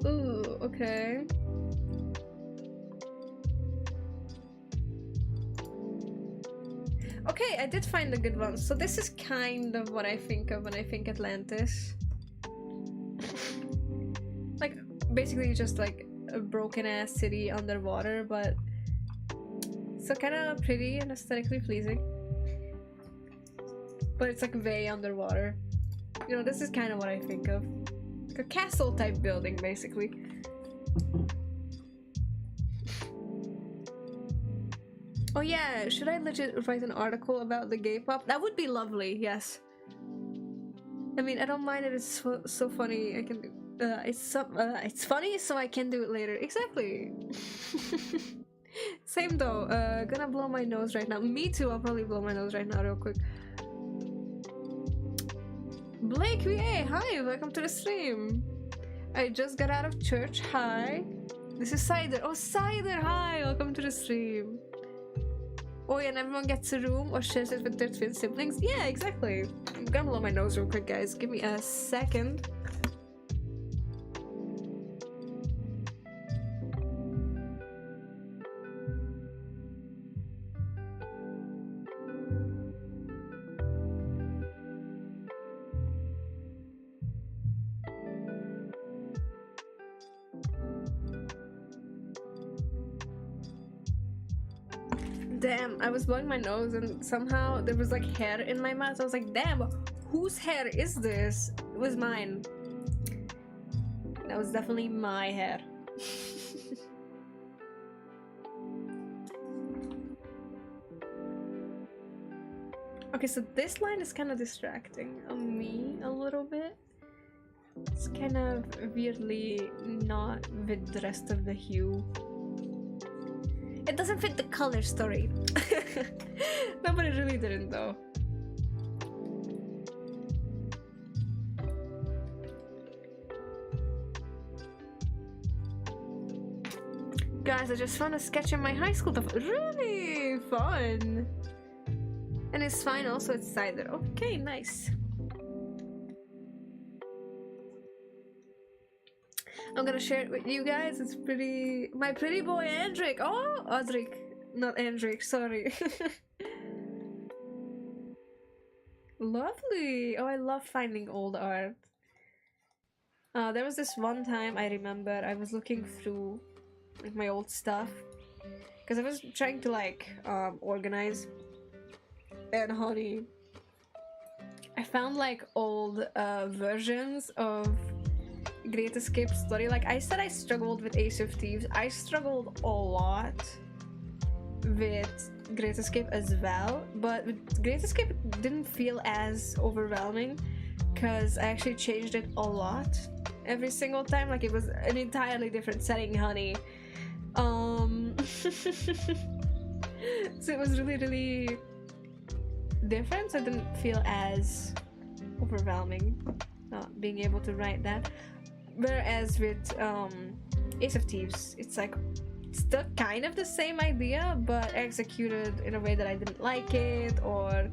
Ooh, okay. Okay, I did find a good one. So this is kind of what I think of when I think Atlantis. Like, basically just like a broken ass city underwater, but still kind of pretty and aesthetically pleasing. But it's like way underwater. You know, this is kind of what I think of. Like a castle type building, basically. Oh yeah, should I legit write an article about the gay pop? That would be lovely, yes. I mean, I don't mind it, it's so funny. I can do it's funny, so I can do it later. Exactly. Same though. Gonna blow my nose right now. Me too, I'll probably blow my nose right now real quick. Blake VA, hi, welcome to the stream. I just got out of church, hi. This is Cider. Oh, Cider, hi, welcome to the stream. Oh yeah, and everyone gets a room or shares it with their twin siblings. Yeah, exactly. I'm gonna blow my nose real quick, guys. Give me a second. damn, I was blowing my nose and somehow there was like hair in my mouth. I was like, damn, whose hair is this? It was mine. That was definitely my hair. Okay, so this line is kind of distracting on me a little bit. It's kind of weirdly not with the rest of the hue. It doesn't fit the color story. No, but it really didn't though. Guys, I just found a sketch in my high school. Really fun. And it's fine also, it's cider. Okay, nice. I'm gonna share it with you guys. It's pretty... My pretty boy Andric. Oh, Odric. Not Andric, sorry. Lovely. Oh, I love finding old art. There was this one time I remember I was looking through like my old stuff. Because I was trying to like organize. And honey, I found like old versions of Great Escape Story. Like I said, I struggled with Ace of Thieves. I struggled a lot with Great Escape as well, but with Great Escape it didn't feel as overwhelming because I actually changed it a lot every single time. Like it was an entirely different setting, honey. So it was really different, so it didn't feel as overwhelming not being able to write that. Whereas with Ace of Thieves, it's like still kind of the same idea but executed in a way that I didn't like it, or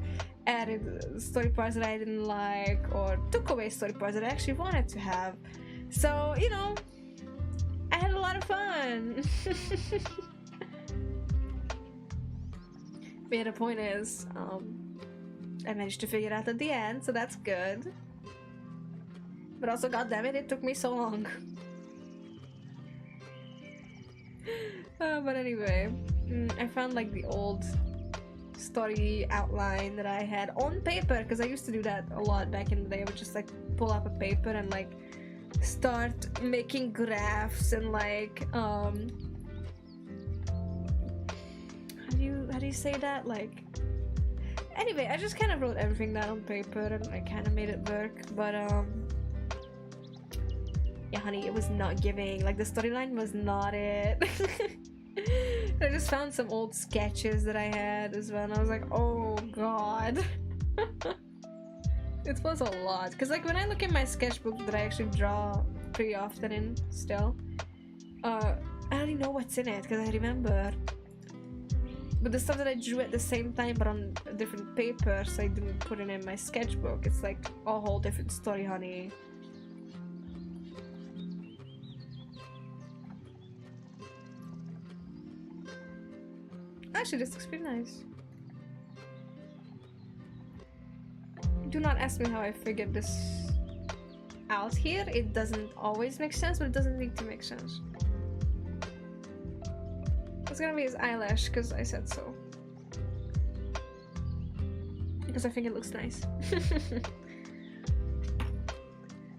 added story parts that I didn't like, or took away story parts that I actually wanted to have. So, you know, I had a lot of fun. But yeah, the point is, I managed to figure it out at the end, so that's good. But also, goddammit, it took me so long. But anyway, I found like the old story outline that I had on paper, because I used to do that a lot back in the day. I would just like pull up a paper and like start making graphs and like how do you say that, like, anyway, I just kind of wrote everything down on paper and I kind of made it work. But yeah, honey, it was not giving. Like the storyline was not it. I just found some old sketches that I had as well, and I was like, oh god. It was a lot, because like when I look at my sketchbook that I actually draw pretty often in still, I already know what's in it because I remember. But the stuff that I drew at the same time but on a different paper, so I didn't put it in my sketchbook, it's like a whole different story, honey. Actually, this looks pretty nice. Do not ask me how I figured this out here. It doesn't always make sense, but it doesn't need to make sense. It's gonna be his eyelash, because I said so. Because I think it looks nice.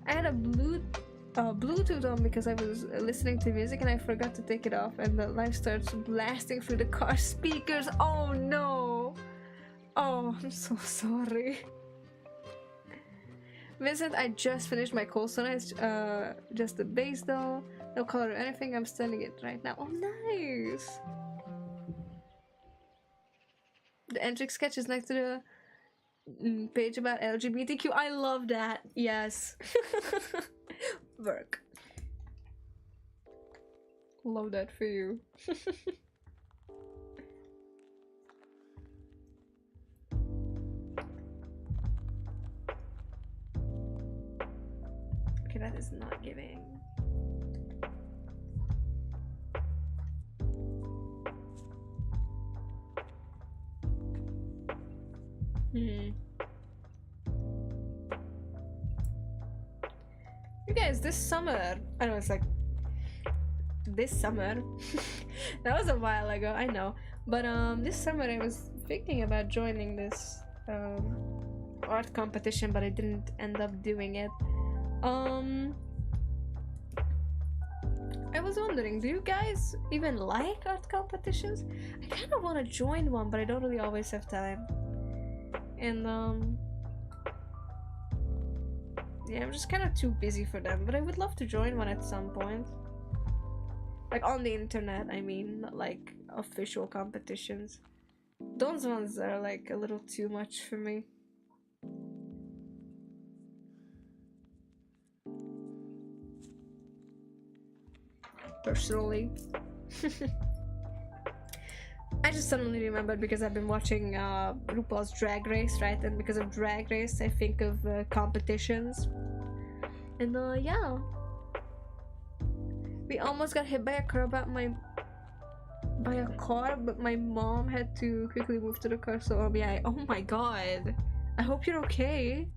I had a Bluetooth on because I was listening to music and I forgot to take it off, and the light starts blasting through the car speakers. Oh no! Oh, I'm so sorry. Vincent, I just finished my coleslaw. It's just the base though. No color or anything. I'm studying it right now. Oh, nice! The Andric sketch is next to the page about LGBTQ. I love that. Yes. Work. Love that for you. Okay, that is not giving. You guys, this summer, I know it's like this summer. That was a while ago, I know. But this summer I was thinking about joining this art competition, but I didn't end up doing it. I was wondering, do you guys even like art competitions? I kind of want to join one, but I don't really always have time. And yeah, I'm just kind of too busy for them, but I would love to join one at some point. Like on the internet, I mean, not like official competitions. Those ones are like a little too much for me. Personally. I just suddenly remembered because I've been watching RuPaul's Drag Race, right? And because of Drag Race, I think of competitions. And yeah. We almost got hit by a car but my mom had to quickly move to the car, so yeah, oh my god. I hope you're okay.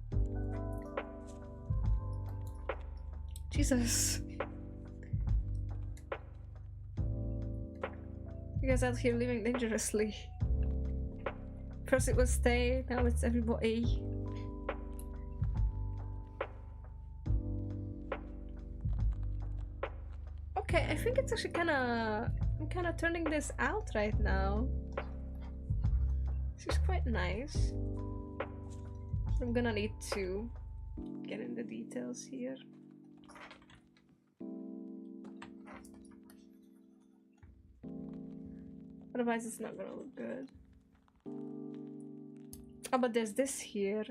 Jesus. You guys out here living dangerously. First it was stay, now it's everybody. Okay, I think it's actually I'm kinda turning this out right now. This is quite nice. I'm gonna need to get in the details here. Otherwise it's not gonna look good. Oh, but there's this here.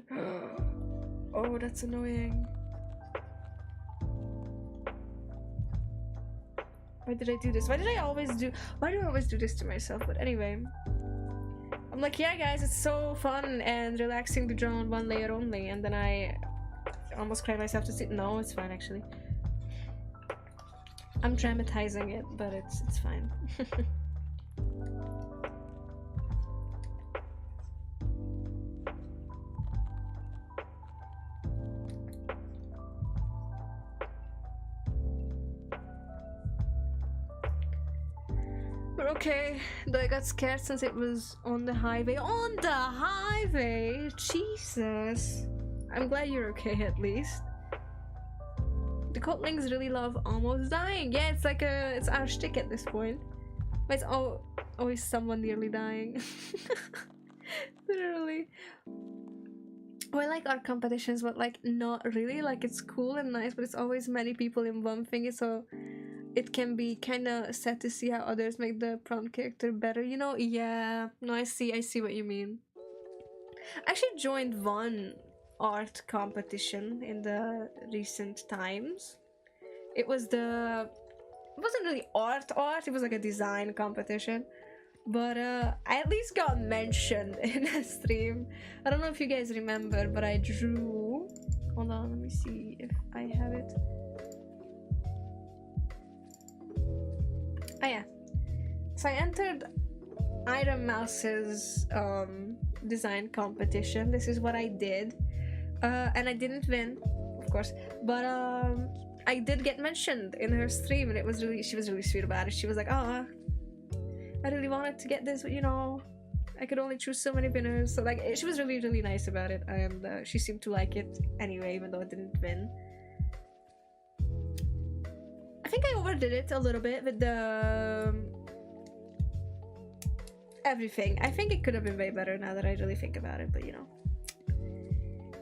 Oh, that's annoying. Why did I do this? Why do I always do this to myself? But anyway. I'm like, yeah guys, it's so fun and relaxing to draw on one layer only, and then I almost cried myself to sleep. No, it's fine actually. I'm dramatizing it, but it's fine. But okay, though I got scared since it was on the highway. On the highway? Jesus. I'm glad you're okay at least. The Cotlings really love almost dying. Yeah, it's like it's our shtick at this point. But it's always someone nearly dying. Literally. Oh, I like art competitions, but like not really. Like it's cool and nice, but it's always many people in one thing, so it can be kind of sad to see how others make the prom character better, you know? Yeah, no, I see what you mean. I actually joined one art competition in the recent times. It wasn't really art, it was like a design competition. But I at least got mentioned in a stream. I don't know if you guys remember, but I drew... Hold on, let me see if I have it. Oh yeah. So I entered Iron Mouse's design competition. This is what I did. And I didn't win, of course. But I did get mentioned in her stream, and she was really sweet about it. She was like, oh, I really wanted to get this, but you know, I could only choose so many winners. So like, she was really, really nice about it, and she seemed to like it anyway, even though it didn't win. I think I overdid it a little bit with the everything. I think it could have been way better now that I really think about it, but you know,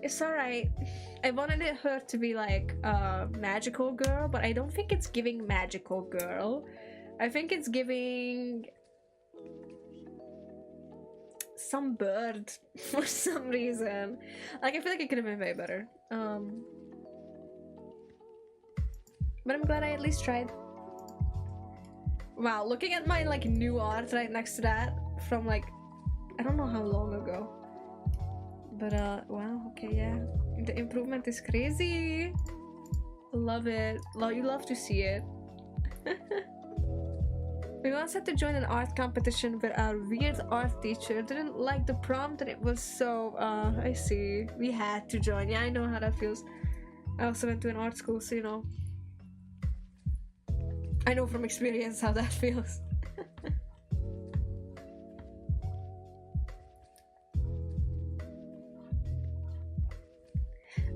it's alright. I wanted her to be like a magical girl, but I don't think it's giving magical girl. I think it's giving some bird for some reason. Like, I feel like it could have been way better. But I'm glad I at least tried. Wow, looking at my like new art right next to that from like, I don't know how long ago. But wow, okay, yeah. The improvement is crazy. Love it. You love to see it. We once had to join an art competition where our weird art teacher didn't like the prompt, and it was so, I see. We had to join. Yeah, I know how that feels. I also went to an art school, so you know. I know from experience how that feels.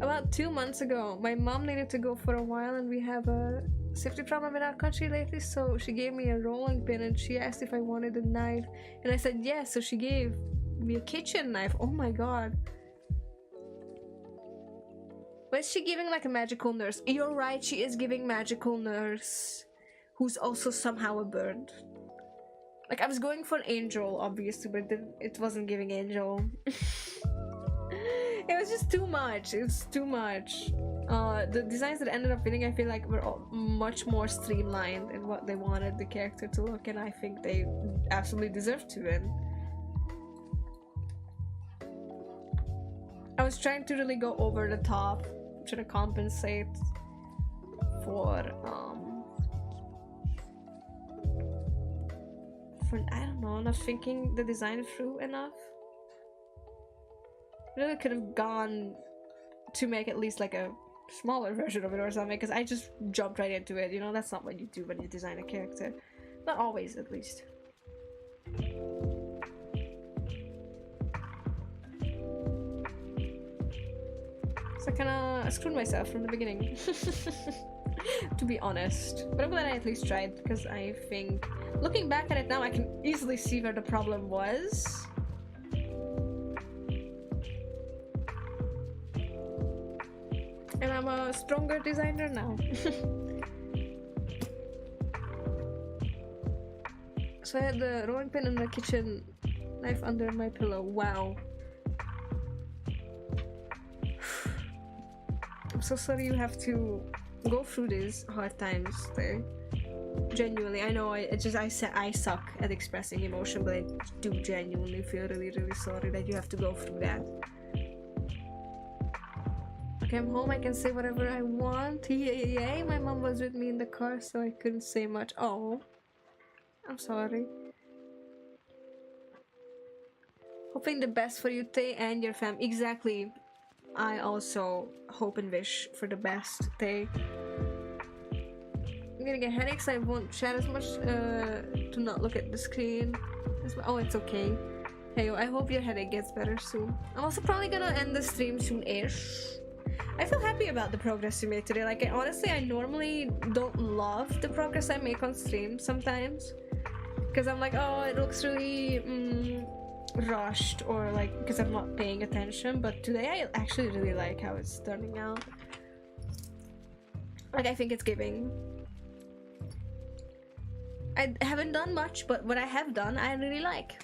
About 2 months ago, my mom needed to go for a while and we have a safety problem in our country lately, so she gave me a rolling pin and she asked if I wanted a knife. And I said yes, so she gave me a kitchen knife. Oh my god. But is she giving like a magical nurse? You're right, she is giving magical nurse, who's also somehow a bird. Like, I was going for angel, obviously, but it wasn't giving angel. It was just too much. It's too much. The designs that ended up winning, I feel like, were much more streamlined in what they wanted the character to look, and I think they absolutely deserve to win. I was trying to really go over the top, trying to compensate for I don't know, not thinking the design through enough. Really could have gone to make at least like a smaller version of it or something, because I just jumped right into it, you know. That's not what you do when you design a character. Not always, at least. So I kinda screwed myself from the beginning. To be honest. But I'm glad I at least tried, because I think, looking back at it now, I can easily see where the problem was. And I'm a stronger designer now. So I had the rolling pin and the kitchen knife under my pillow. Wow. I'm so sorry you have to go through these hard times there. Genuinely, I know I suck at expressing emotion, but I do genuinely feel really, really sorry that you have to go through that. Okay, I'm home, I can say whatever I want. Yay! My mom was with me in the car, so I couldn't say much. Oh, I'm sorry. Hoping the best for you, Tay, and your fam. Exactly. I also hope and wish for the best, Tay. I'm gonna get headaches. I won't chat as much to not look at the screen. Oh, it's okay. Hey, I hope your headache gets better soon. I'm also probably gonna end the stream soon-ish. I feel happy about the progress you made today. Like, honestly, I normally don't love the progress I make on stream sometimes, because I'm like, oh, it looks really rushed, or like because I'm not paying attention. But today I actually really like how it's turning out. Like, I think it's giving. I haven't done much, but what I have done I really like.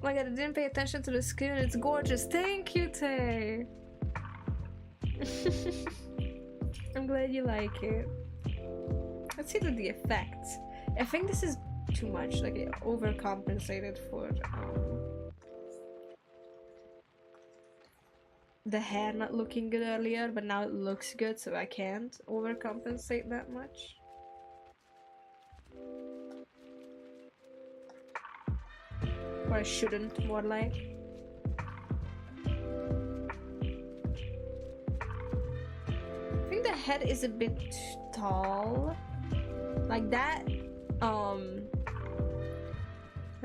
Oh my god, I didn't pay attention to the screen. It's gorgeous. Thank you, Tay. I'm glad you like it. Let's see the effects. I think this is too much. Like, it overcompensated for the hair not looking good earlier, but now it looks good, so I can't overcompensate that much. Or I shouldn't, more like. I think the head is a bit tall. Like, that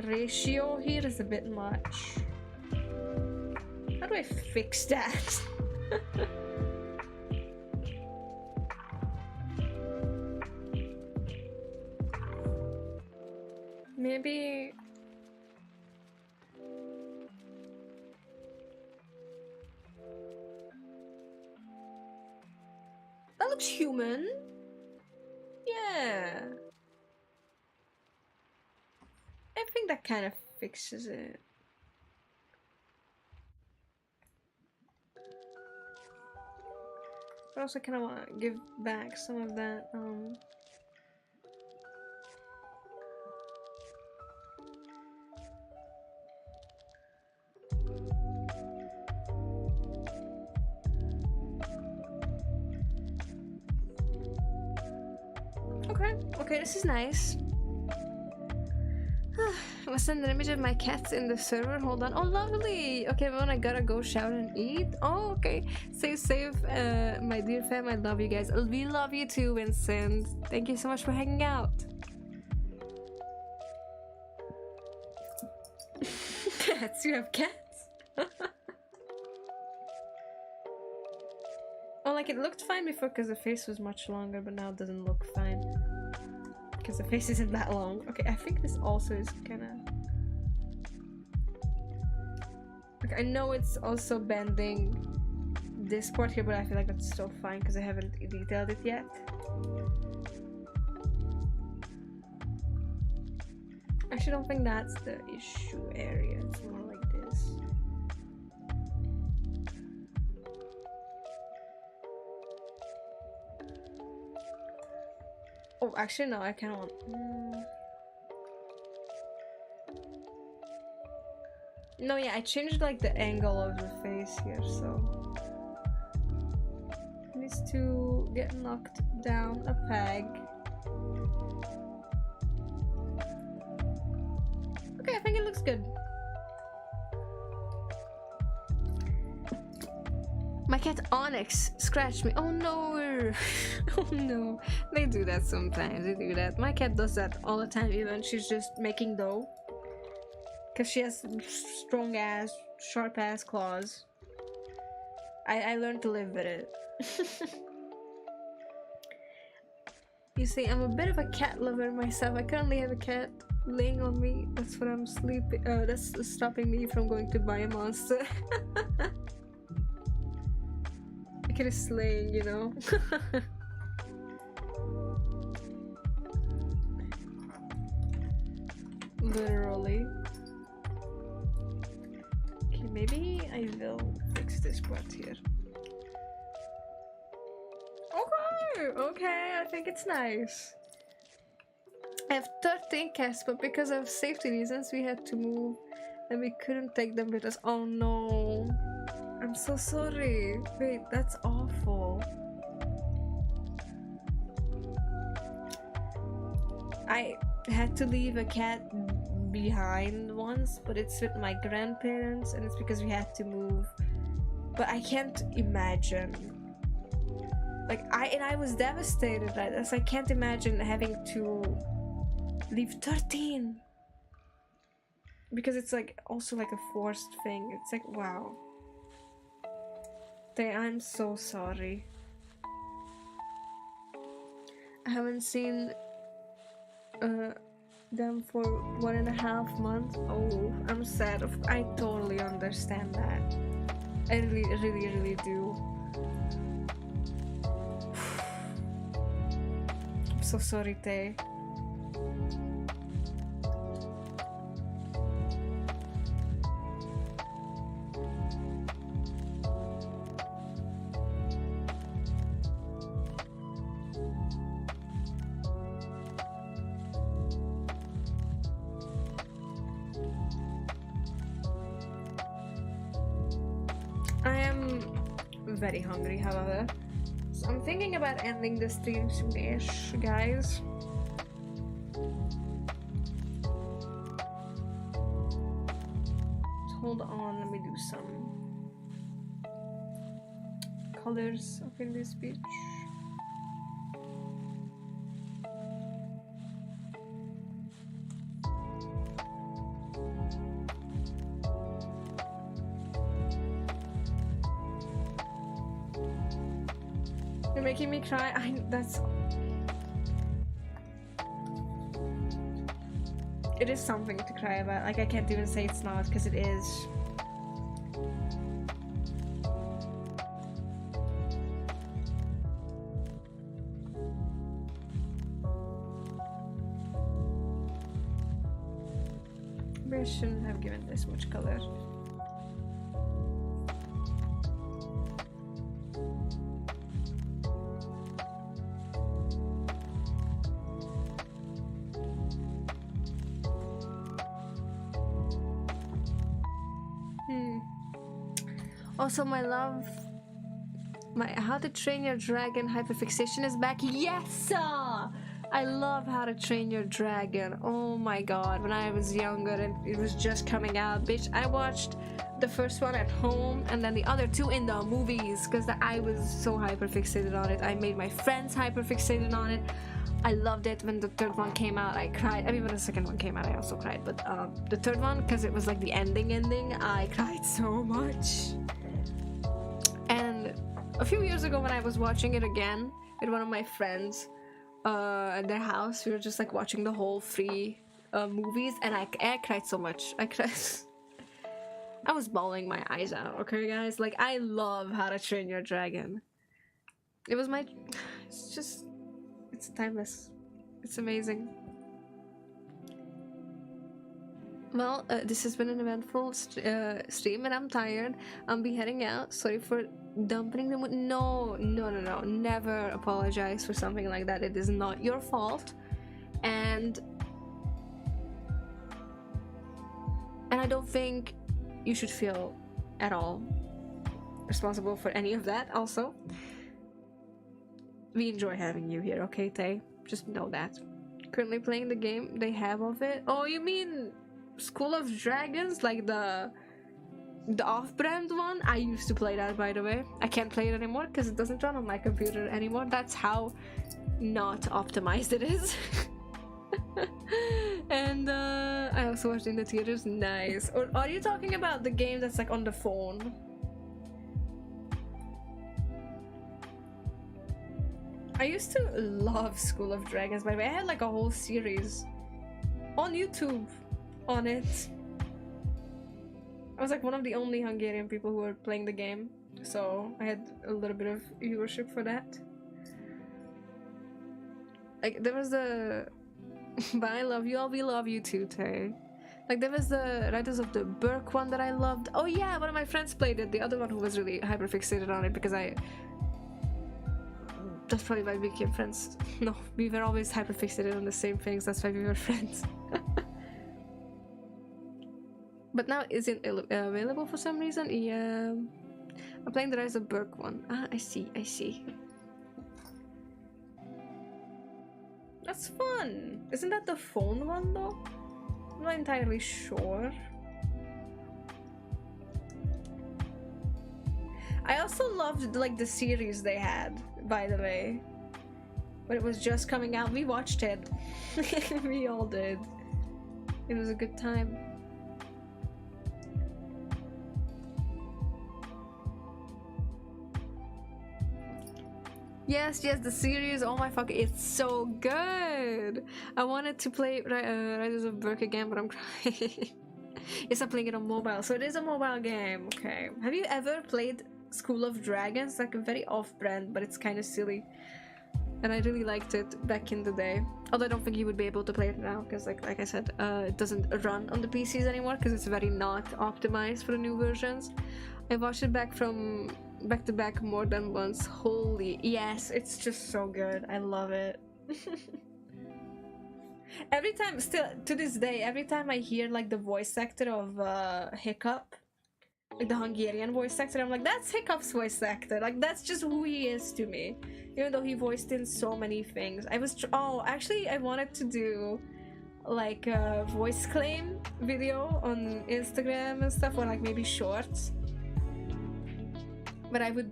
ratio here is a bit much. How do I fix that? Maybe... That looks human. Yeah. I think that kind of fixes it. But also kind of want to give back some of that, Okay, this is nice. I will send an image of my cats in the server. Hold on. Oh, lovely. Okay, everyone, I gotta go shower and eat. Oh, okay. Stay safe, my dear fam. I love you guys. We love you too, Vincent. Thank you so much for hanging out. Cats? You have cats? Oh, like it looked fine before because the face was much longer, but now it doesn't look fine because the face isn't that long. Okay, I think this also is kind of... Like, I know it's also bending this part here, but I feel like that's still fine because I haven't detailed it yet. I actually don't think that's the issue area. It's more like this. Oh, actually no, I kind of want... No, yeah, I changed like the angle of the face here, so it needs to get knocked down a peg. Okay, I think it looks good. My cat Onyx scratched me. Oh no! Oh no. They do that sometimes. They do that. My cat does that all the time, even she's just making dough. Because she has strong ass, sharp ass claws. I learned to live with it. You see, I'm a bit of a cat lover myself. I currently have a cat laying on me. That's what I'm sleeping. That's stopping me from going to buy a monster. The kid is slaying, you know. Literally. Okay, maybe I will fix this part here. Okay, I think it's nice. I have 13 cats, but because of safety reasons, we had to move and we couldn't take them with us. Oh no. I'm so sorry. Wait, that's awful. I had to leave a cat behind once, but it's with my grandparents and it's because we had to move. But I can't imagine. Like, I was devastated. I can't imagine having to leave 13. Because it's like also like a forced thing. It's like, wow. I'm so sorry. I haven't seen them for 1.5 months. Oh, I'm sad. I totally understand that. I really do. I'm so sorry, Tay. Very hungry, however, so I'm thinking about ending the stream soon-ish, guys. So hold on, let me do some colors up in this bitch. You're making me cry. That's... It is something to cry about. Like, I can't even say it's not, because it is. Maybe I shouldn't have given this much color. Also, my love, my How to Train Your Dragon hyperfixation is back. Yes! I love How to Train Your Dragon. Oh my god, when I was younger and it was just coming out, bitch, I watched the first one at home and then the other two in the movies because I was so hyperfixated on it. I made my friends hyperfixated on it. I loved it. When the third one came out, I cried. I mean, when the second one came out, I also cried. But the third one, because it was like the ending, I cried so much. And a few years ago when I was watching it again with one of my friends at their house. We were just like watching the whole three movies, and I cried so much. I cried. I was bawling my eyes out. Okay, guys, like I love How to Train Your Dragon. It was my. It's timeless. It's amazing. Well, this has been an eventful stream, and I'm tired. I'll be heading out. Sorry for dumping the mood. No. Never apologize for something like that. It is not your fault, and I don't think you should feel at all responsible for any of that. Also, we enjoy having you here, okay, Tay? Just know that. Currently playing the game they have of it. Oh, you mean School of Dragons, like the off-brand one? I used to play that, by the way. I can't play it anymore because it doesn't run on my computer anymore. That's how not optimized it is. And I also watched in the theaters. Nice. Or are you talking about the game that's like on the phone? I used to love School of Dragons, by the way. I had like a whole series on YouTube on it. I was like one of the only Hungarian people who were playing the game, so I had a little bit of viewership for that. Like there was the but I love you all, we love you too, Tay. Like there was the Riders of the Burke one that I loved. Oh yeah, one of my friends played it. The other one who was really hyperfixated on it, because that's probably why we became friends. No, we were always hyperfixated on the same things. That's why we were friends. But now isn't available for some reason. Yeah, I'm playing the Rise of Burke one. Ah, I see. That's fun. Isn't that the phone one though? I'm not entirely sure. I also loved like the series they had, by the way. When it was just coming out, we watched it. We all did. It was a good time. Yes, the series. Oh my fuck, it's so good. I wanted to play Riders of Burke again, but I'm crying. Yes, I'm playing it on mobile, so it is a mobile game. Okay. Have you ever played School of Dragons? Like a very off-brand, but it's kind of silly. And I really liked it back in the day. Although I don't think you would be able to play it now, because like I said, it doesn't run on the PCs anymore, because it's very not optimized for the new versions. I watched it back to back more than once. Holy yes, it's just so good. I love it. Every time, still to this day, every time I hear like the voice actor of Hiccup, like the Hungarian voice actor, I'm like, that's Hiccup's voice actor. Like that's just who he is to me. Even though he voiced in so many things. Actually I wanted to do like a voice claim video on Instagram and stuff, or like maybe shorts. But I would,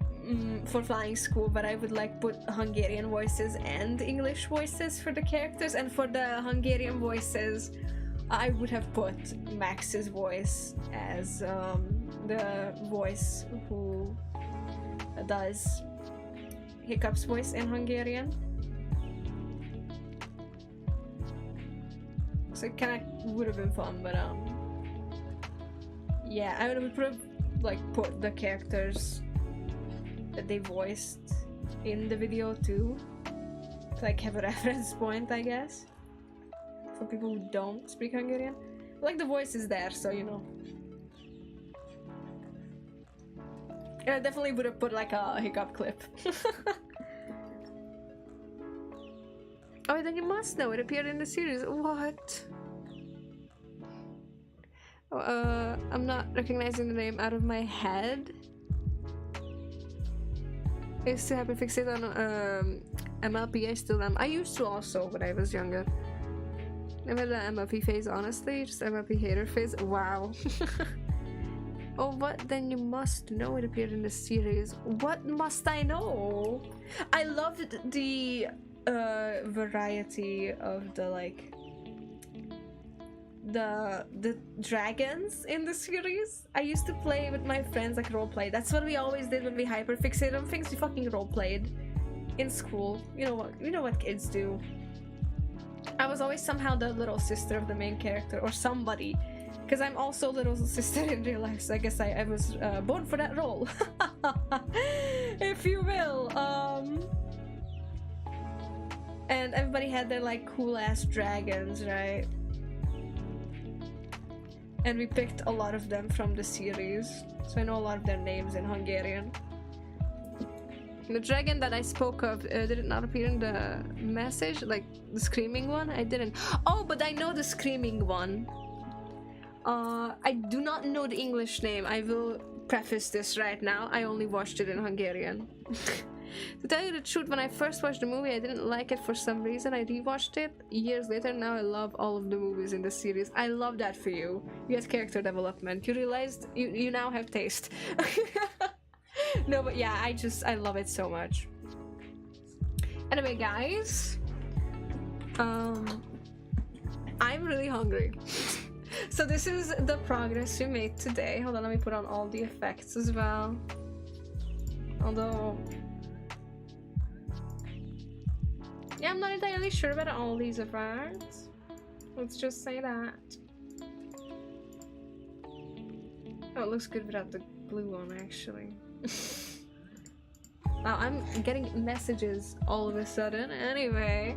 for Flying School, but I would like put Hungarian voices and English voices for the characters, and for the Hungarian voices, I would have put Max's voice as the voice who does Hiccup's voice in Hungarian. So it kind of would have been fun, but yeah, I would have like put the characters that they voiced in the video too, to like have a reference point, I guess, for people who don't speak Hungarian. Like the voice is there, so you know. And I definitely would have put like a Hiccup clip. Oh, then you must know it appeared in the series. What? I'm not recognizing the name out of my head. I used to have a fixate on MLP. I still am. I used to also when I was younger. Never the MLP phase, honestly. Just MLP hater phase. Wow. Oh, what? Then you must know it appeared in the series. What must I know? I loved the variety of the like the dragons in the series. I used to play with my friends, like roleplay. That's what we always did when we hyperfixated on things. We fucking roleplayed in school. You know what kids do. I was always somehow the little sister of the main character or somebody, because I'm also little sister in real life, so I guess I was born for that role. If you will. And everybody had their like cool ass dragons, right? And we picked a lot of them from the series, so I know a lot of their names in Hungarian. The dragon that I spoke of, did it not appear in the message? Like the screaming one? I didn't. Oh, but I know the screaming one. I do not know the English name. I will preface this right now. I only watched it in Hungarian. To tell you the truth, when I first watched the movie, I didn't like it for some reason. I rewatched it years later. Now I love all of the movies in the series. I love that for you. You had character development. You realized you now have taste. No, but yeah, I love it so much. Anyway, guys, I'm really hungry. So this is the progress we made today. Hold on, let me put on all the effects as well. Although, yeah, I'm not entirely sure about all these effects. Let's just say that. Oh, it looks good without the blue one, actually. Wow, I'm getting messages all of a sudden. Anyway,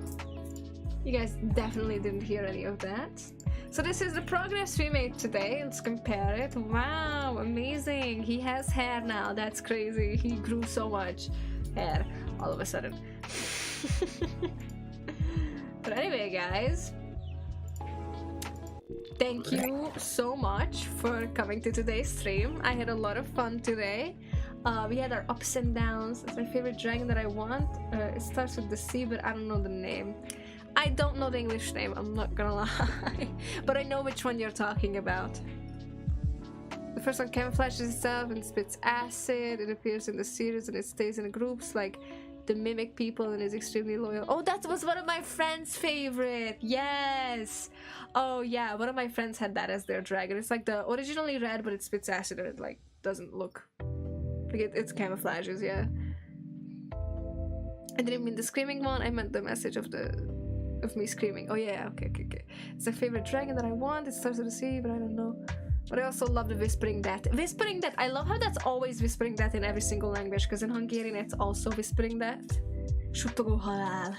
you guys definitely didn't hear any of that. So this is the progress we made today. Let's compare it. Wow, amazing. He has hair now. That's crazy. He grew so much hair all of a sudden. But anyway, guys, thank you so much for coming to today's stream. I had a lot of fun today. We had our ups and downs. It's my favorite dragon that I want. It starts with the C, but I don't know the name. I don't know the English name, I'm not gonna lie. But I know which one you're talking about. The first one camouflages itself and spits acid. It appears in the series and it stays in groups like the mimic people and is extremely loyal. Oh, that was one of my friends' favorite. Yes. Oh yeah, one of my friends had that as their dragon. It's like the originally red, but it spits acid and it like doesn't look like it's camouflages. Yeah. I didn't mean the screaming one. I meant the message of me screaming. Oh yeah. Okay. It's my favorite dragon that I want. It starts with a C, but I don't know. But I also love the Whispering Death. Whispering Death, I love how that's always Whispering Death in every single language, because in Hungarian it's also Whispering Death. Suttogó halál.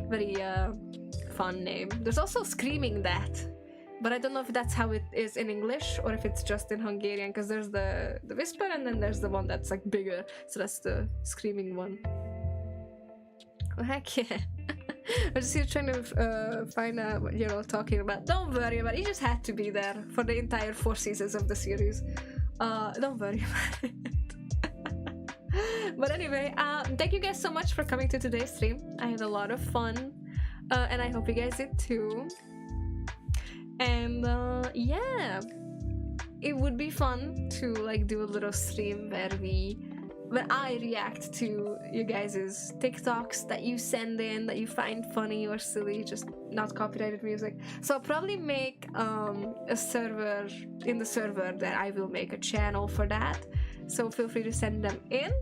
Very fun name. There's also Screaming Death, but I don't know if that's how it is in English or if it's just in Hungarian, because there's the whisper and then there's the one that's like bigger, so that's the screaming one. Oh heck yeah. I'm just here trying to find out what you're all talking about. Don't worry about it. You just had to be there for the entire 4 seasons of the series. Don't worry about it. But anyway, thank you guys so much for coming to today's stream. I had a lot of fun. And I hope you guys did too. And yeah. It would be fun to like do a little stream where I react to you guys' TikToks that you send in that you find funny or silly, just not copyrighted music. So I'll probably make a server in the server that I will make a channel for that. So feel free to send them in.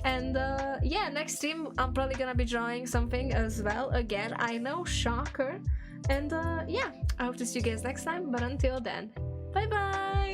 And yeah, next stream I'm probably gonna be drawing something as well. Again, I know, shocker. And yeah, I hope to see you guys next time. But until then, bye bye.